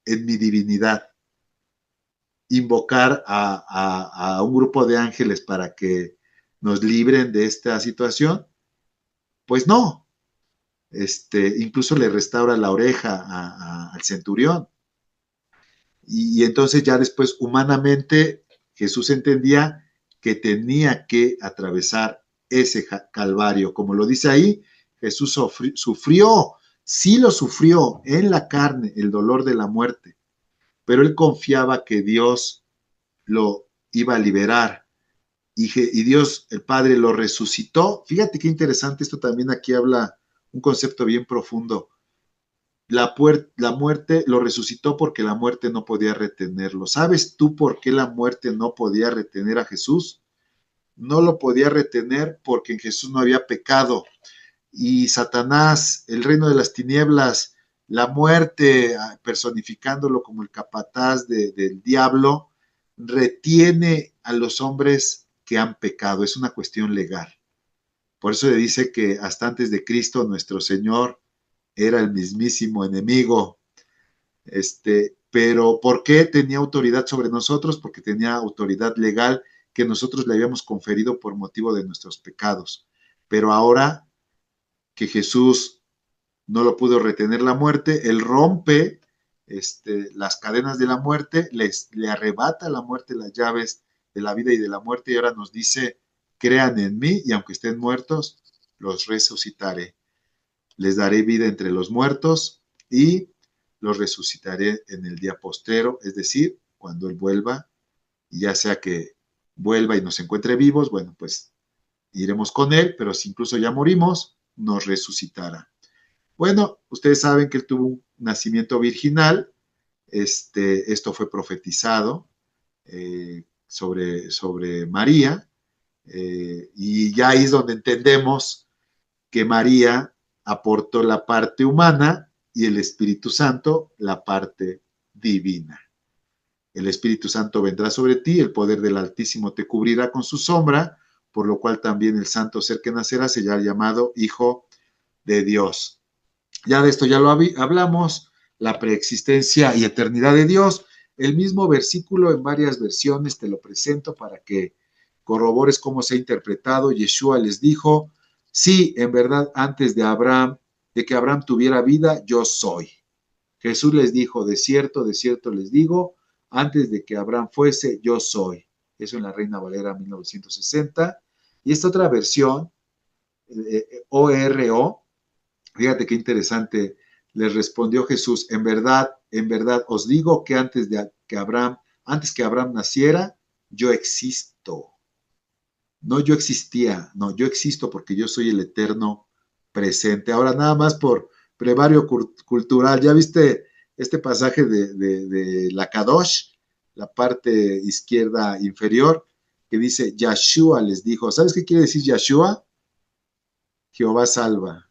en mi divinidad invocar a un grupo de ángeles para que nos libren de esta situación? Pues no. Incluso le restaura la oreja al centurión. Y entonces ya después, humanamente, Jesús entendía que tenía que atravesar ese calvario. Como lo dice ahí, Jesús sufrió, sí lo sufrió en la carne, el dolor de la muerte, pero él confiaba que Dios lo iba a liberar y Dios, el Padre, lo resucitó. Fíjate qué interesante, esto también aquí habla un concepto bien profundo. la muerte lo resucitó porque la muerte no podía retenerlo. ¿Sabes tú por qué la muerte no podía retener a Jesús? No lo podía retener porque en Jesús no había pecado. Y Satanás, el reino de las tinieblas, la muerte, personificándolo como el capataz del diablo, retiene a los hombres que han pecado. Es una cuestión legal. Por eso le dice que hasta antes de Cristo nuestro Señor era el mismísimo enemigo. Pero ¿por qué tenía autoridad sobre nosotros? Porque tenía autoridad legal que nosotros le habíamos conferido por motivo de nuestros pecados. Pero ahora que Jesús no lo pudo retener la muerte, él rompe las cadenas de la muerte, le arrebata a la muerte las llaves de la vida y de la muerte, y ahora nos dice, crean en mí, y aunque estén muertos, los resucitaré. Les daré vida entre los muertos y los resucitaré en el día postrero, es decir, cuando Él vuelva, y ya sea que vuelva y nos encuentre vivos, bueno, pues iremos con Él, pero si incluso ya morimos, nos resucitará. Bueno, ustedes saben que Él tuvo un nacimiento virginal, esto fue profetizado sobre María, y ya ahí es donde entendemos que María aportó la parte humana y el Espíritu Santo la parte divina. El Espíritu Santo vendrá sobre ti, el poder del Altísimo te cubrirá con su sombra, por lo cual también el santo ser que nacerá será llamado Hijo de Dios. Ya de esto ya lo hablamos, la preexistencia y eternidad de Dios. El mismo versículo en varias versiones te lo presento para que corrobores cómo se ha interpretado. Yeshua les dijo, sí, en verdad, antes de que Abraham tuviera vida, yo soy. Jesús les dijo, de cierto les digo, antes de que Abraham fuese, yo soy. Eso en la Reina Valera 1960. Y esta otra versión, ORO, fíjate qué interesante, les respondió Jesús, en verdad os digo que antes que Abraham naciera, yo existo. No yo existía, no, yo existo porque yo soy el eterno presente. Ahora nada más por brevario cultural, ¿ya viste este pasaje de la Kadosh, la parte izquierda inferior, que dice, Yahshua les dijo, ¿sabes qué quiere decir Yahshua? Jehová salva,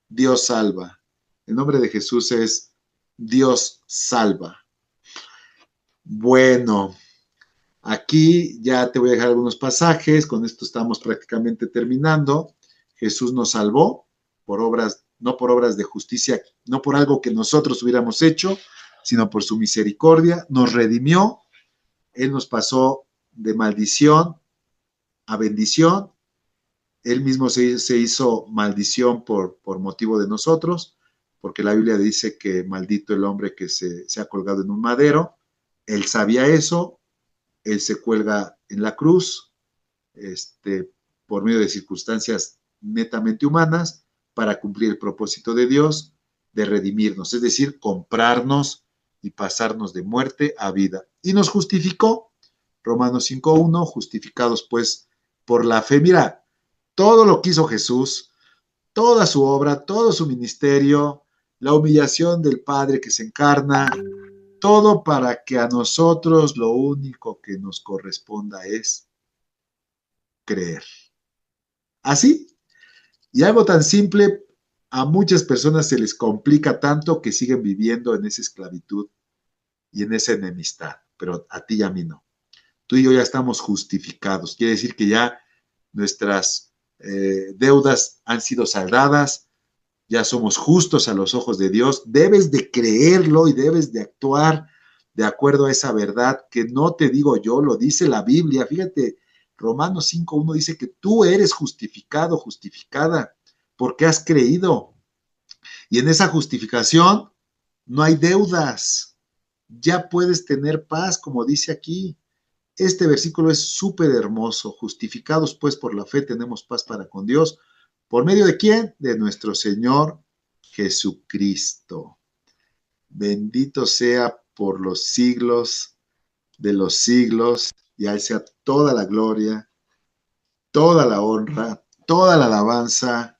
Dios salva. El nombre de Jesús es Dios salva. Bueno, aquí ya te voy a dejar algunos pasajes, con esto estamos prácticamente terminando. Jesús nos salvó por obras, no por obras de justicia, no por algo que nosotros hubiéramos hecho, sino por su misericordia, nos redimió, Él nos pasó de maldición a bendición, Él mismo se hizo maldición por motivo de nosotros, porque la Biblia dice que maldito el hombre que se ha colgado en un madero. Él sabía eso, Él se cuelga en la cruz, por medio de circunstancias netamente humanas, para cumplir el propósito de Dios de redimirnos, es decir, comprarnos y pasarnos de muerte a vida. Y nos justificó, Romanos 5:1, justificados pues por la fe. Mira, todo lo que hizo Jesús, toda su obra, todo su ministerio, la humillación del Padre que se encarna, todo para que a nosotros lo único que nos corresponda es creer. Así, y algo tan simple, a muchas personas se les complica tanto que siguen viviendo en esa esclavitud y en esa enemistad, pero a ti y a mí no. Tú y yo ya estamos justificados, quiere decir que ya nuestras deudas han sido saldadas, ya somos justos a los ojos de Dios, debes de creerlo y debes de actuar de acuerdo a esa verdad que no te digo yo, lo dice la Biblia. Fíjate, Romanos 5:1 dice que tú eres justificado, justificada, porque has creído. Y en esa justificación no hay deudas. Ya puedes tener paz, como dice aquí. Este versículo es súper hermoso. Justificados pues por la fe tenemos paz para con Dios. ¿Por medio de quién? De nuestro Señor Jesucristo. Bendito sea por los siglos de los siglos, y a Él sea toda la gloria, toda la honra, toda la alabanza,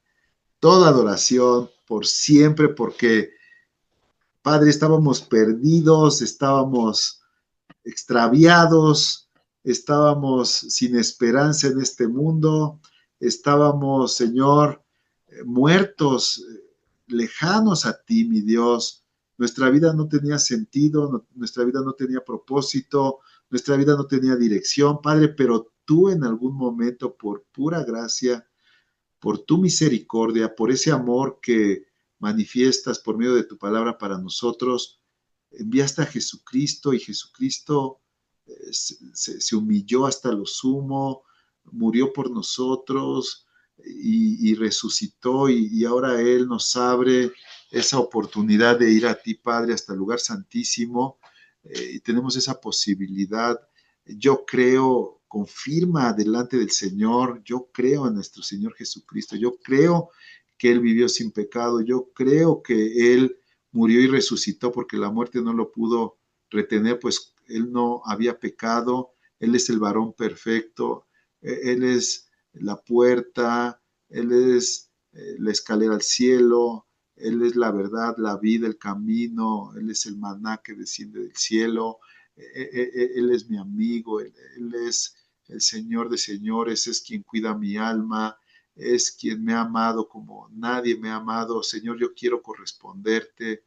toda adoración, por siempre, porque Padre, estábamos perdidos, estábamos extraviados, estábamos sin esperanza en este mundo, estábamos, Señor, muertos, lejanos a ti, mi Dios. Nuestra vida no tenía sentido, nuestra vida no tenía propósito, nuestra vida no tenía dirección, Padre, pero tú en algún momento, por pura gracia, por tu misericordia, por ese amor que manifiestas por medio de tu palabra para nosotros, enviaste a Jesucristo y Jesucristo se humilló hasta lo sumo, murió por nosotros y resucitó y ahora Él nos abre esa oportunidad de ir a ti, Padre, hasta el lugar santísimo y tenemos esa posibilidad. Yo creo, confirma delante del Señor, yo creo en nuestro Señor Jesucristo, yo creo que Él vivió sin pecado, yo creo que Él murió y resucitó porque la muerte no lo pudo retener, pues Él no había pecado, Él es el varón perfecto, Él es la puerta, Él es la escalera al cielo, Él es la verdad, la vida, el camino, Él es el maná que desciende del cielo, Él es mi amigo, Él es el Señor de señores, es quien cuida mi alma, es quien me ha amado como nadie me ha amado. Señor, yo quiero corresponderte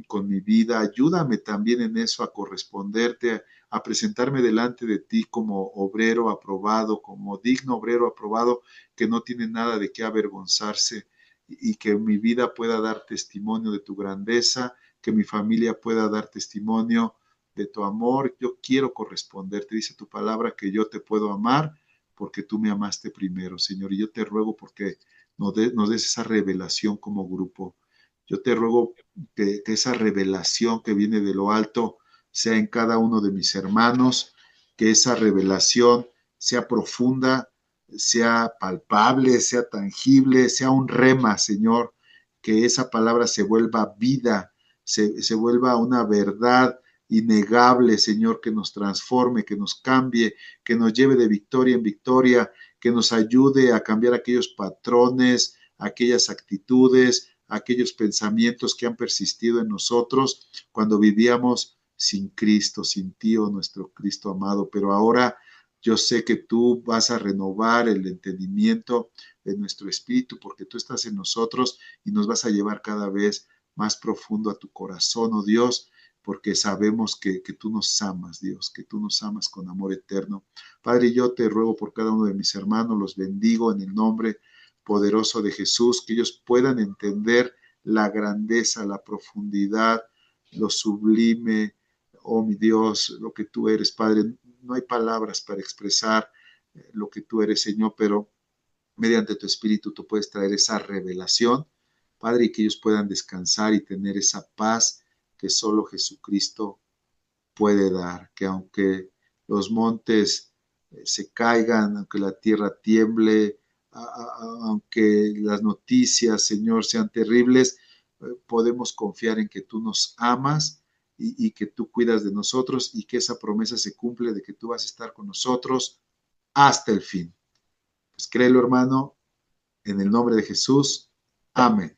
con mi vida. Ayúdame también en eso a corresponderte, a presentarme delante de ti como obrero aprobado, como digno obrero aprobado, que no tiene nada de qué avergonzarse y que mi vida pueda dar testimonio de tu grandeza, que mi familia pueda dar testimonio de tu amor. Yo quiero corresponderte. Dice tu palabra que yo te puedo amar porque tú me amaste primero, Señor. Y yo te ruego porque nos des esa revelación como grupo. Yo te ruego que esa revelación que viene de lo alto sea en cada uno de mis hermanos, que esa revelación sea profunda, sea palpable, sea tangible, sea un rema, Señor, que esa palabra se vuelva vida, se vuelva una verdad innegable, Señor, que nos transforme, que nos cambie, que nos lleve de victoria en victoria, que nos ayude a cambiar aquellos patrones, aquellas actitudes, aquellos pensamientos que han persistido en nosotros cuando vivíamos sin Cristo, sin ti, oh nuestro Cristo amado. Pero ahora yo sé que tú vas a renovar el entendimiento de nuestro espíritu porque tú estás en nosotros y nos vas a llevar cada vez más profundo a tu corazón, oh Dios, porque sabemos que tú nos amas, Dios, que tú nos amas con amor eterno. Padre, yo te ruego por cada uno de mis hermanos, los bendigo en el nombre poderoso de Jesús, que ellos puedan entender la grandeza, la profundidad, lo sublime, oh mi Dios, lo que tú eres, Padre. No hay palabras para expresar lo que tú eres, Señor, pero mediante tu Espíritu tú puedes traer esa revelación, Padre, y que ellos puedan descansar y tener esa paz que solo Jesucristo puede dar, que aunque los montes se caigan, aunque la tierra tiemble, aunque las noticias, Señor, sean terribles, podemos confiar en que tú nos amas y que tú cuidas de nosotros y que esa promesa se cumple de que tú vas a estar con nosotros hasta el fin. Pues créelo, hermano, en el nombre de Jesús. Amén.